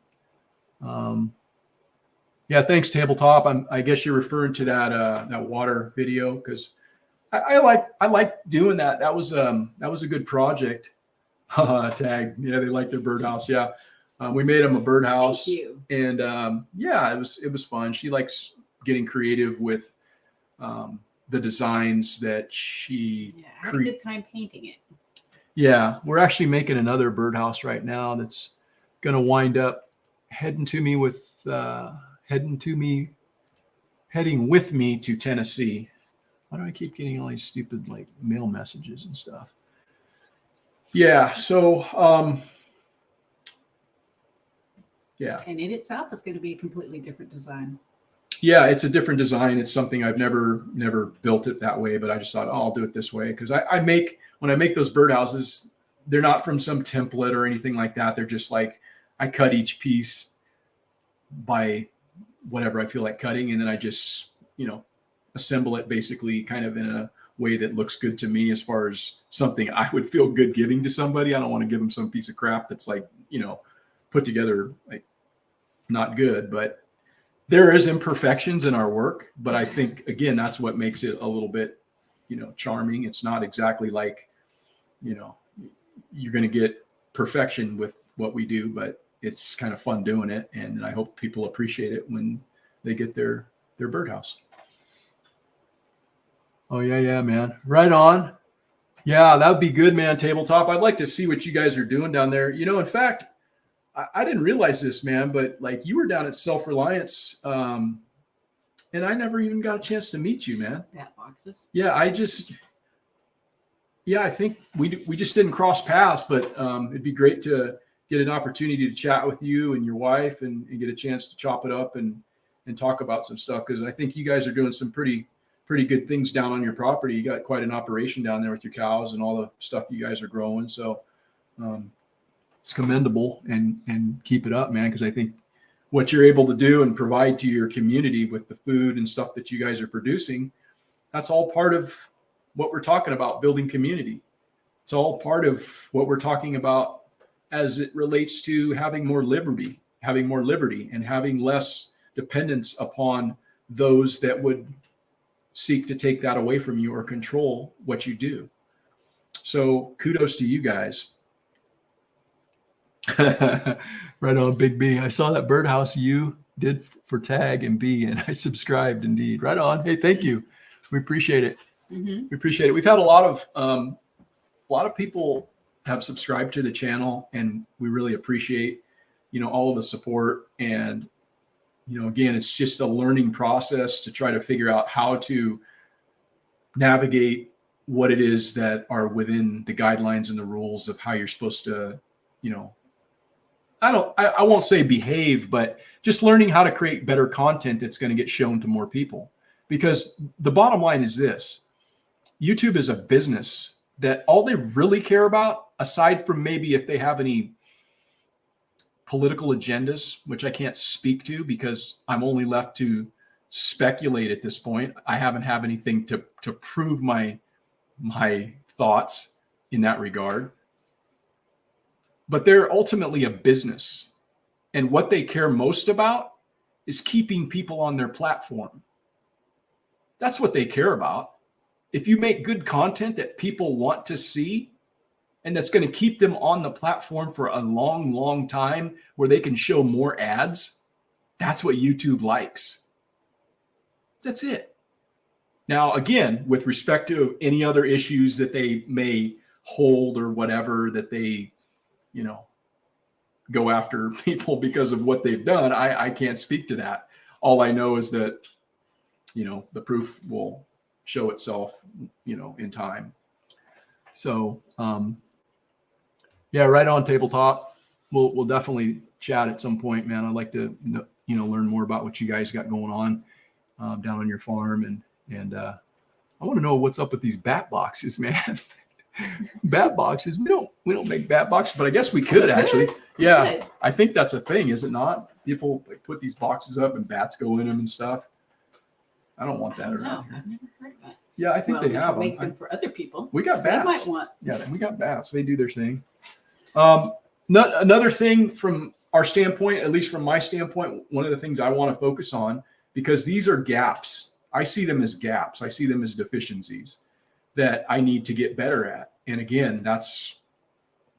Yeah, thanks, Tabletop. I guess you're referring to that water video because I like doing that. That was a good project. Tag. Yeah, they like their birdhouse. Yeah, we made them a birdhouse, Thank you. and yeah, it was fun. She likes getting creative with the designs that she. Yeah, I had a good time painting it. Yeah, we're actually making another birdhouse right now that's going to wind up heading to me with heading with me to Tennessee. Why do I keep getting all these stupid like mail messages and stuff? Yeah, so yeah. And in itself is going to be a completely different design. Yeah, it's a different design. It's something I've never built it that way, but I just thought, oh, I'll do it this way because when I make those birdhouses, they're not from some template or anything like that. They're just like I cut each piece by whatever I feel like cutting, and then I just assemble it basically kind of in a way that looks good to me as far as something I would feel good giving to somebody. I don't want to give them some piece of crap that's like put together like not good, but there is imperfections in our work, but I think again that's what makes it a little bit charming. It's not exactly like you're going to get perfection with what we do, but it's kind of fun doing it, and I hope people appreciate it when they get their birdhouse. Oh yeah, man, right on. Yeah, that would be good, man. Tabletop, I'd like to see what you guys are doing down there. In fact, I didn't realize this, man, but like you were down at Self-Reliance, and I never even got a chance to meet you, man. Bat boxes. Yeah, I think we just didn't cross paths, but it'd be great to get an opportunity to chat with you and your wife and get a chance to chop it up and talk about some stuff because I think you guys are doing some pretty good things down on your property. You got quite an operation down there with your cows and all the stuff you guys are growing. So it's commendable and keep it up, man, because I think what you're able to do and provide to your community with the food and stuff that you guys are producing, that's all part of what we're talking about, building community. It's all part of what we're talking about as it relates to having more liberty and having less dependence upon those that would seek to take that away from you or control what you do. So kudos to you guys. Right on, Big B. I saw that birdhouse you did for Tag and B, and I subscribed indeed. Right on. Hey, thank you. We appreciate it. Mm-hmm. We appreciate it. We've had a lot of people have subscribed to the channel, and we really appreciate all of the support. And again, it's just a learning process to try to figure out how to navigate what it is that are within the guidelines and the rules of how you're supposed to I won't say behave, but just learning how to create better content that's going to get shown to more people. Because the bottom line is this: YouTube is a business that all they really care about, aside from maybe if they have any political agendas, which I can't speak to because I'm only left to speculate at this point. I haven't have anything to prove my thoughts in that regard. But they're ultimately a business. And what they care most about is keeping people on their platform. That's what they care about. If you make good content that people want to see and that's going to keep them on the platform for a long, long time where they can show more ads, that's what YouTube likes. That's it. Now, again, with respect to any other issues that they may hold or whatever that they go after people because of what they've done, I can't speak to that. All I know is that the proof will show itself in time. So yeah, right on, Tabletop. We'll definitely chat at some point, man. I'd like to learn more about what you guys got going on down on your farm, and I want to know what's up with these bat boxes, man. Bat boxes. We don't make bat boxes, but I guess we could actually. Yeah, I think that's a thing, is it not? People like put these boxes up and bats go in them and stuff. I don't want that around here. I've never heard of it. Yeah, I think they have make them for other people. We got bats. They might want. Yeah, we got bats. They do their thing. Another thing from our standpoint, at least from my standpoint, one of the things I want to focus on, because these are gaps. I see them as gaps. I see them as deficiencies that I need to get better at. And again, that's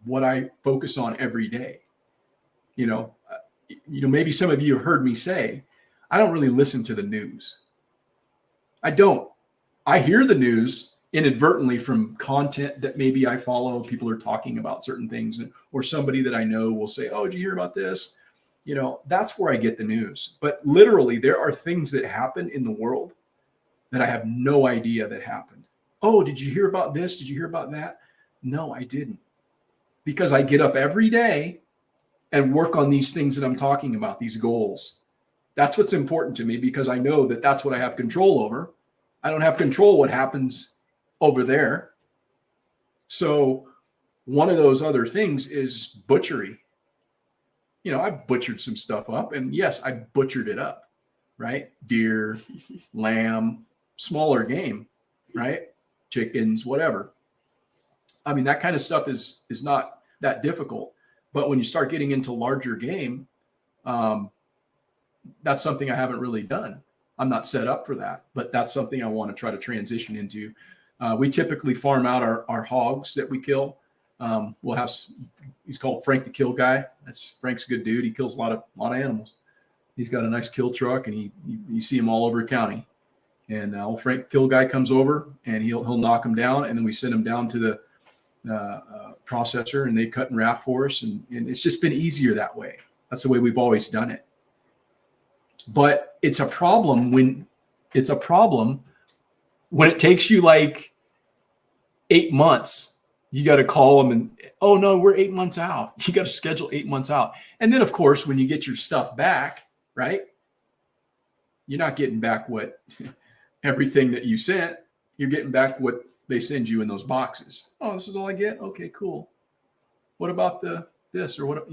what I focus on every day. Maybe some of you have heard me say, I don't really listen to the news. I don't. I hear the news inadvertently from content that maybe I follow. People are talking about certain things, or somebody that I know will say, oh, did you hear about this? That's where I get the news. But literally, there are things that happen in the world that I have no idea that happened. Oh, did you hear about this? Did you hear about that? No, I didn't. Because I get up every day and work on these things that I'm talking about, these goals. That's what's important to me, because I know that that's what I have control over. I don't have control what happens over there. So one of those other things is butchery. I butchered some stuff up, and yes, I butchered it up, right? Deer, lamb, smaller game, right? Chickens, whatever. I mean, that kind of stuff is not that difficult. But when you start getting into larger game, that's something I haven't really done. I'm not set up for that, but that's something I want to try to transition into. We typically farm out our hogs that we kill. We'll have, he's called Frank the Kill Guy. Frank's a good dude. He kills a lot of animals. He's got a nice kill truck, and you see him all over the county. And old Frank Kill Guy comes over, and he'll knock them down, and then we send them down to the processor, and they cut and wrap for us. And it's just been easier that way. That's the way we've always done it. But it's a problem when it takes you like 8 months. You got to call them and, oh no, we're 8 months out. You got to schedule 8 months out. And then of course, when you get your stuff back, right? You're not getting back everything that you sent. You're getting back what they send you in those boxes. Oh, this is all I get? Okay, cool. What about this or what,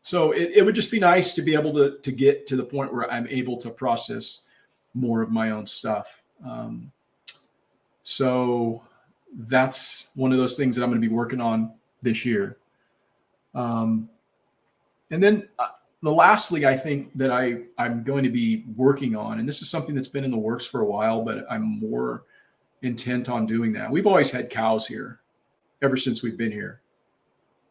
So it would just be nice to be able to get to the point where I'm able to process more of my own stuff. So that's one of those things that I'm going to be working on this year. And then lastly, I think that I'm going to be working on, and this is something that's been in the works for a while, but I'm more intent on doing that. We've always had cows here ever since we've been here.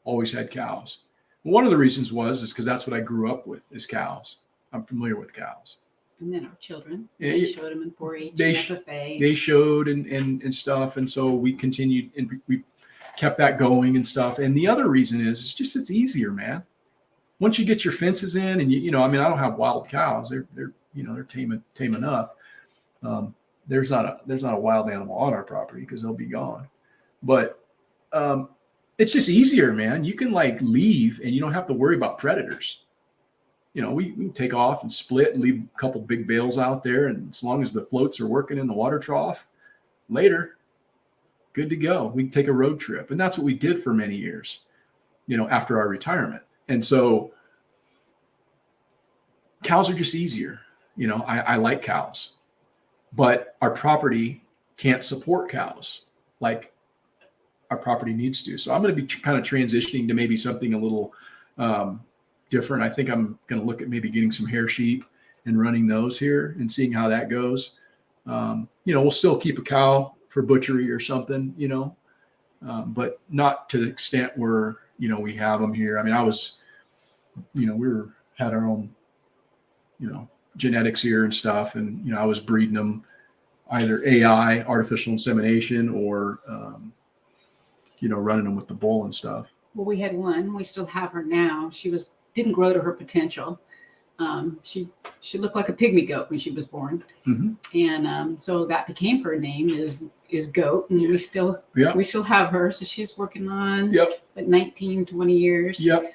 Always had cows. One of the reasons is because that's what I grew up with, is cows. I'm familiar with cows. And then our children, they showed them in 4-H, FFA. They showed and stuff. And so we continued and we kept that going and stuff. And the other reason is it's easier, man. Once you get your fences in, and I don't have wild cows. They're tame enough. There's not a wild animal on our property because they'll be gone. But it's just easier, man. You can leave and you don't have to worry about predators. We can take off and split and leave a couple big bales out there. And as long as the floats are working in the water trough, later, good to go. We can take a road trip. And that's what we did for many years, after our retirement. And so cows are just easier. I like cows, but our property can't support cows like our property needs to. So I'm going to be kind of transitioning to maybe something a little different. I think I'm going to look at maybe getting some hair sheep and running those here and seeing how that goes. We'll still keep a cow for butchery or something, but not to the extent where, we have them here. I mean, had our own, genetics here and stuff. And, I was breeding them either AI, artificial insemination, or, running them with the bull and stuff. Well, we had one. We still have her now. She didn't grow to her potential. She looked like a pygmy goat when she was born, and so that became her name is Goat, and we still have her. So she's working on 19, 20 years. Yep.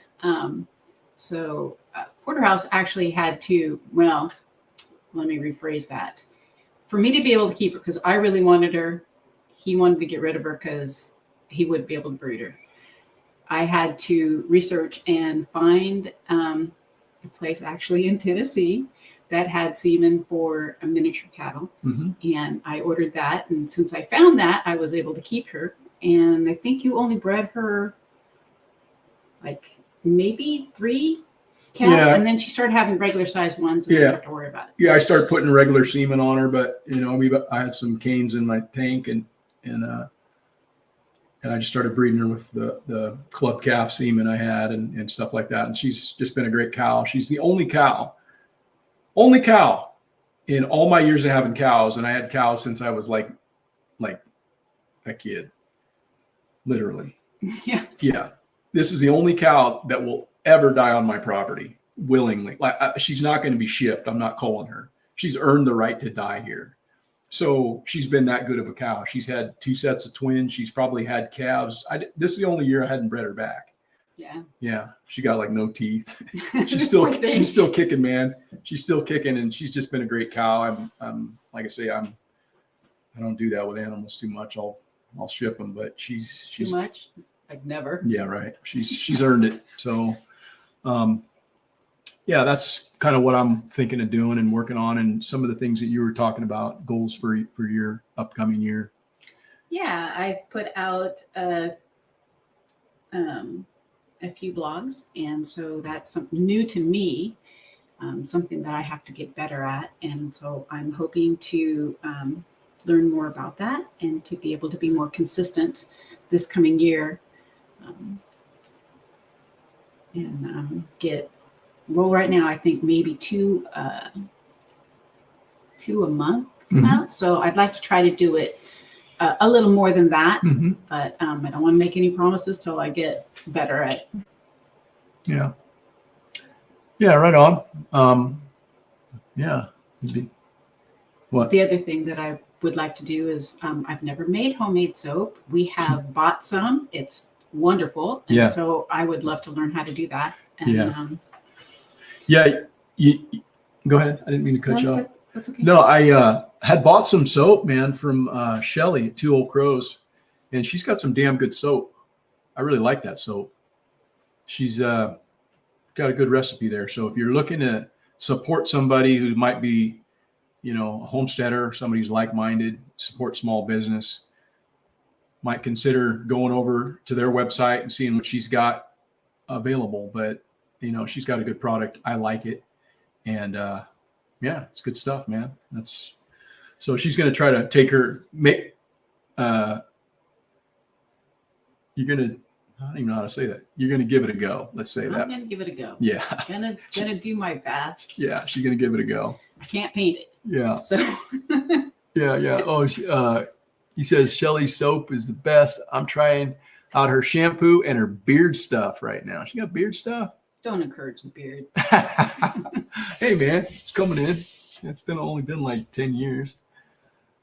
So Porterhouse actually had to. Well, let me rephrase that. For me to be able to keep her, because I really wanted her, he wanted to get rid of her because he wouldn't be able to breed her. I had to research and find a place actually in Tennessee that had semen for a miniature cattle. And I ordered that. And since I found that, I was able to keep her. And I think you only bred her maybe 3 calves, Yeah. and then she started having regular sized ones, and Yeah. you don't have to worry about it. Yeah, I started putting regular semen on her, but I had some canes in my tank, and I just started breeding her with the club calf semen I had and stuff like that. And she's just been a great cow. She's the only cow in all my years of having cows, and I had cows since I was like a kid, literally. Yeah. Yeah. This is the only cow that will ever die on my property willingly. She's not going to be shipped. I'm not calling her. She's earned the right to die here. So she's been that good of a cow. She's had 2 sets of twins. She's probably had calves. This is the only year I hadn't bred her back. Yeah. Yeah. She got like no teeth. She's still kicking, man. She's still kicking, and she's just been a great cow. I'm like I say, I don't do that with animals too much. I'll ship them, but she's too much. Like never. Yeah, right. She's earned it. So, yeah, that's kind of what I'm thinking of doing and working on, and some of the things that you were talking about, goals for your upcoming year. Yeah, I've put out a few blogs, and so that's something new to me, something that I have to get better at, and so I'm hoping to learn more about that and to be able to be more consistent this coming year, and get. Well, right now I think maybe two a month come out. So I'd like to try to do it a little more than that, but I don't want to make any promises till I get better at it. Yeah. Yeah. Right on. Yeah. What? The other thing that I would like to do is I've never made homemade soap. We have bought some. It's wonderful. And so I would love to learn how to do that. And, yeah. You go ahead. I didn't mean to cut you off. That's okay. No, I had bought some soap, man, from Shelly at Two Old Crows, and she's got some damn good soap. I really like that soap. She's got a good recipe there. So if you're looking to support somebody who might be, a homesteader, somebody who's like-minded, support small business, might consider going over to their website and seeing what she's got available. But, she's got a good product. I like it. And, yeah, it's good stuff, man. So she's going to try to take her, you're going to, I don't even know how to say that. You're going to give it a go. Let's say that. I'm going to give it a go. Yeah. Gonna do my best. Yeah. She's going to give it a go. I can't paint it. Yeah. So. Yeah. Oh, he says Shelly's soap is the best. I'm trying out her shampoo and her beard stuff right now. She got beard stuff. Don't encourage the beard. Hey, man, it's coming in. It's only been like 10 years.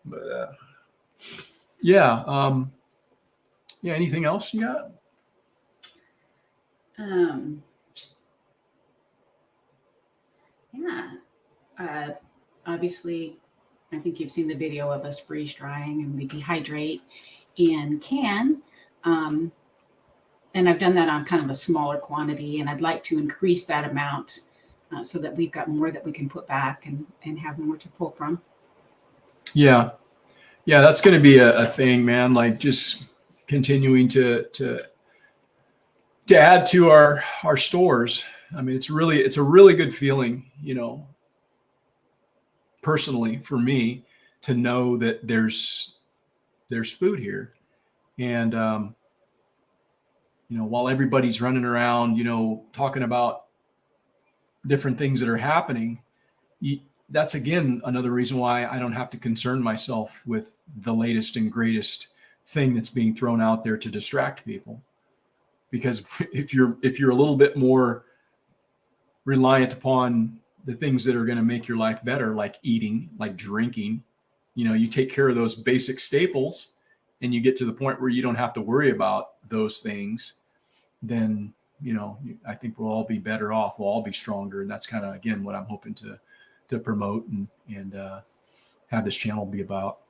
But yeah. Yeah. Anything else you got? Yeah. Obviously, I think you've seen the video of us freeze drying, and we dehydrate and can. And I've done that on kind of a smaller quantity, and I'd like to increase that amount so that we've got more that we can put back and have more to pull from. Yeah. Yeah, that's going to be a thing, man. Like just continuing to add to our stores. I mean, it's a really good feeling, personally for me, to know that there's food here. And, while everybody's running around, talking about different things that are happening, that's again another reason why I don't have to concern myself with the latest and greatest thing that's being thrown out there to distract people. Because if you're a little bit more reliant upon the things that are going to make your life better, like eating, like drinking, you take care of those basic staples, and you get to the point where you don't have to worry about those things, then, I think we'll all be better off. We'll all be stronger. And that's kind of, again, what I'm hoping to promote and have this channel be about.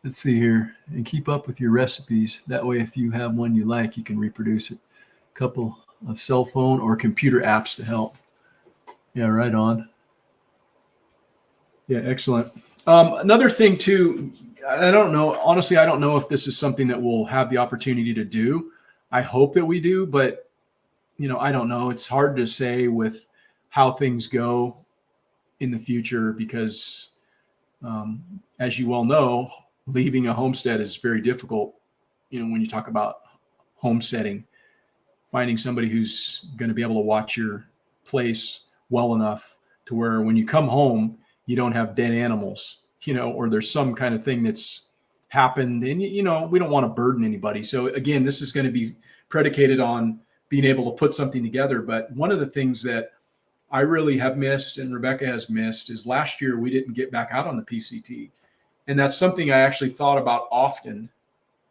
Let's see here, and keep up with your recipes. That way, if you have one you like, you can reproduce it. A couple of cell phone or computer apps to help. Yeah, right on. Yeah, excellent. Another thing too, I don't know, honestly, I don't know if this is something that we'll have the opportunity to do. I hope that we do, but I don't know. It's hard to say with how things go in the future because, as you well know, leaving a homestead is very difficult. When you talk about homesteading, finding somebody who's going to be able to watch your place well enough to where when you come home, you don't have dead animals, or there's some kind of thing that's happened. And, we don't want to burden anybody. So again, this is going to be predicated on being able to put something together. But one of the things that I really have missed and Rebecca has missed is last year we didn't get back out on the PCT. And that's something I actually thought about often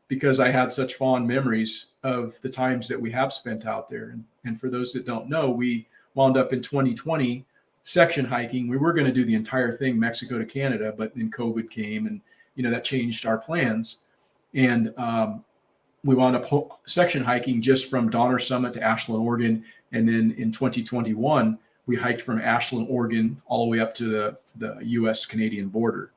because I had such fond memories of the times that we have spent out there. And for those that don't know, we wound up in 2020 section hiking. We were going to do the entire thing, Mexico to Canada, but then COVID came and, that changed our plans. And we wound up section hiking just from Donner Summit to Ashland, Oregon. And then in 2021, we hiked from Ashland, Oregon, all the way up to the U.S.-Canadian border.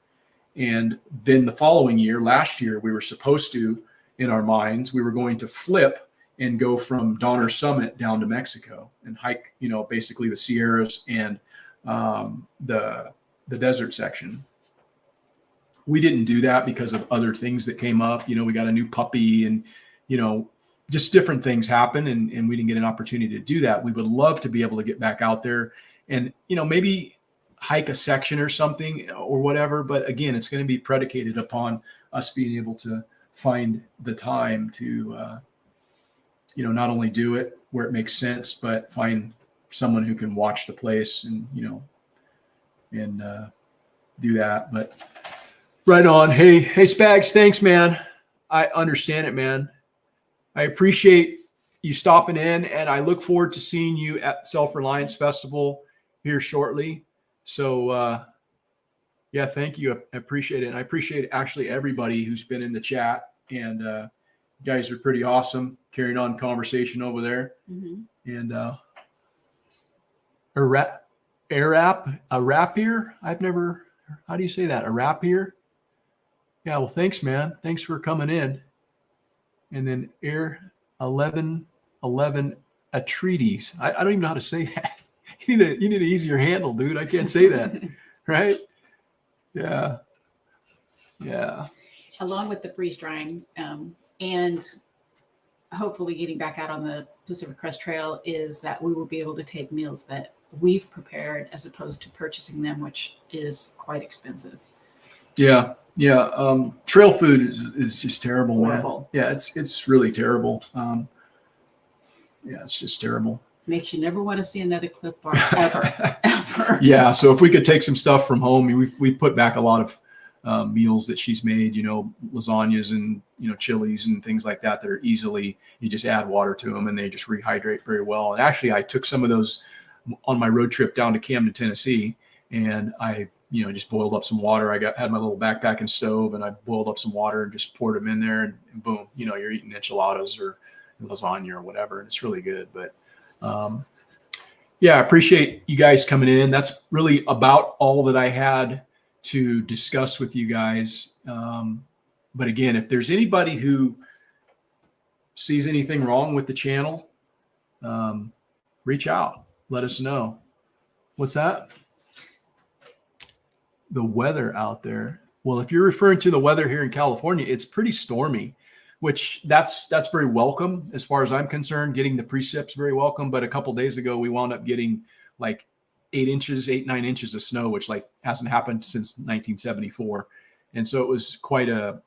And then the following year, last year, we were supposed to, in our minds, we were going to flip and go from Donner Summit down to Mexico and hike, basically the Sierras and the desert section. We didn't do that because of other things that came up. We got a new puppy and, just different things happen and we didn't get an opportunity to do that. We would love to be able to get back out there and, maybe hike a section or something or whatever. But again, it's going to be predicated upon us being able to find the time to, not only do it where it makes sense, but find someone who can watch the place and, and do that. But right on. Hey, Spags, thanks, man. I understand it, man. I appreciate you stopping in, and I look forward to seeing you at Self-Reliance Festival here shortly. So, yeah, thank you. I appreciate it. And I appreciate actually everybody who's been in the chat. And you guys are pretty awesome carrying on conversation over there. Mm-hmm. And a rapier? I've never, how do you say that? A rapier? Yeah, well, thanks, man. Thanks for coming in. And then Air 1111 a treatise. I don't even know how to say that. You need an easier handle, dude. I can't say that. Right? Yeah. Yeah. Along with the freeze drying and hopefully getting back out on the Pacific Crest Trail is that we will be able to take meals that we've prepared as opposed to purchasing them, which is quite expensive. Yeah. Yeah. Trail food is just terrible, horrible. Man. Yeah. It's really terrible. Yeah, it's just terrible. Makes you never want to see another Cliff Bar ever. Yeah. So if we could take some stuff from home, we've put back a lot of meals that she's made, lasagnas and, chilies and things like that are easily, you just add water to them and they just rehydrate very well. And actually I took some of those on my road trip down to Camden, Tennessee, and I, just boiled up some water. Had my little backpack and stove and I boiled up some water and just poured them in there and boom, you're eating enchiladas or lasagna or whatever. And it's really good. But yeah, I appreciate you guys coming in. That's really about all that I had to discuss with you guys. But again, if there's anybody who sees anything wrong with the channel, reach out, let us know. What's that? The weather out there. Well, if you're referring to the weather here in California, it's pretty stormy, which that's very welcome as far as I'm concerned. Getting the precip's very welcome. But a couple days ago, we wound up getting like 9 inches of snow, which hasn't happened since 1974. And so it was quite an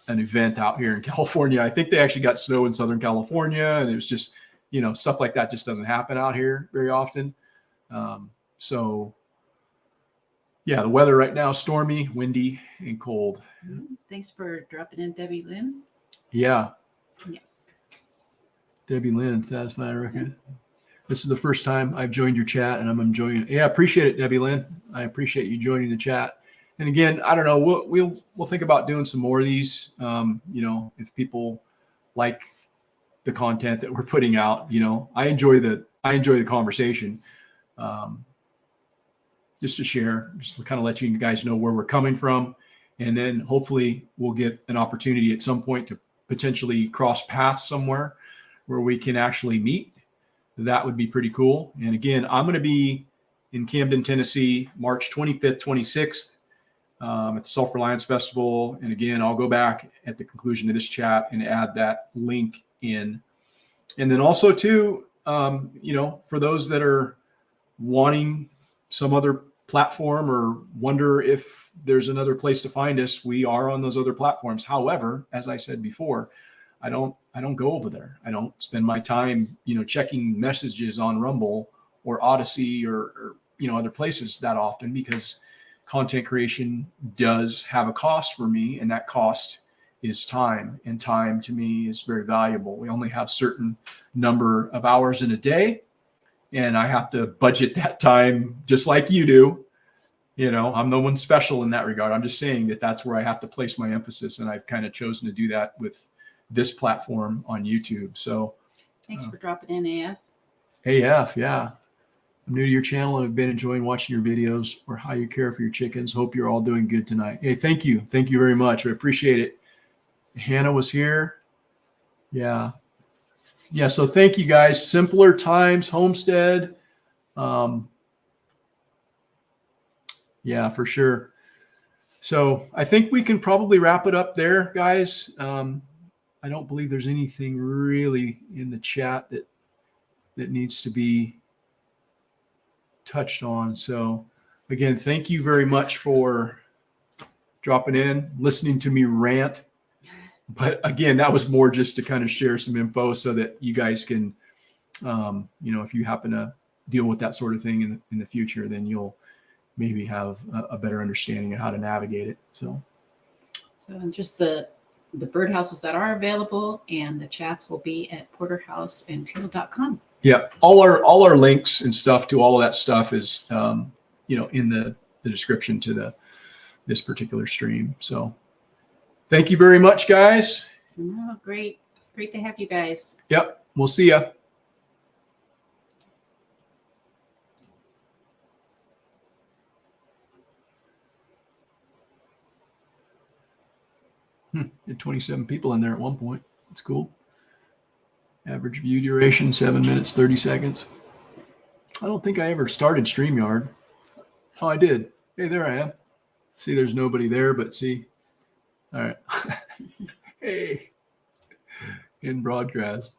event out here in California. I think they actually got snow in Southern California, and it was just, stuff like that just doesn't happen out here very often. So yeah, the weather right now, stormy, windy, and cold. Thanks for dropping in, Debbie Lynn. Yeah. Debbie Lynn, satisfied, I reckon. This is the first time I've joined your chat, and I'm enjoying it. Yeah, appreciate it, Debbie Lynn. I appreciate you joining the chat. And again, I don't know, we'll think about doing some more of these. If people like the content that we're putting out, I enjoy the conversation. Just to share, just to kind of let you guys know where we're coming from. And then hopefully we'll get an opportunity at some point to potentially cross paths somewhere where we can actually meet that would be pretty cool. And again, I'm going to be in Camden, Tennessee, March 25th, 26th at the Self-Reliance Festival. And again, I'll go back at the conclusion of this chat and add that link in. And then also too, for those that are wanting some other platform or wonder if there's another place to find us, we are on those other platforms. However, as I said before, I don't go over there. I don't spend my time, checking messages on Rumble or Odyssey or other places that often, because content creation does have a cost for me, and that cost is time, and time to me is very valuable. We only have certain number of hours in a day, and I have to budget that time just like you do. I'm no one special in that regard. I'm just saying that that's where I have to place my emphasis, and I've kind of chosen to do that with this platform on YouTube. So thanks for dropping in, AF. AF, yeah. I'm new to your channel and have been enjoying watching your videos or how you care for your chickens. Hope you're all doing good tonight. Hey, thank you. Thank you very much. I appreciate it. Hannah was here. Yeah. Yeah. So thank you guys. Simpler Times Homestead. Yeah, for sure. So I think we can probably wrap it up there, guys. I don't believe there's anything really in the chat that needs to be touched on. So again, thank you very much for dropping in, listening to me rant. But again, that was more just to kind of share some info so that you guys can, if you happen to deal with that sort of thing in the future, then you'll maybe have a better understanding of how to navigate it. So just the birdhouses that are available and the chats will be at porterhouseandteal.com. Yeah, all our links and stuff to all of that stuff is in the description to this particular stream. So thank you very much, guys. Oh, great to have you guys. Yep, we'll see ya. Had 27 people in there at one point. That's cool. Average view duration, 7 minutes, 30 seconds. I don't think I ever started StreamYard. Oh, I did. Hey, there I am. See, there's nobody there, but see. All right. Hey. In broadcast.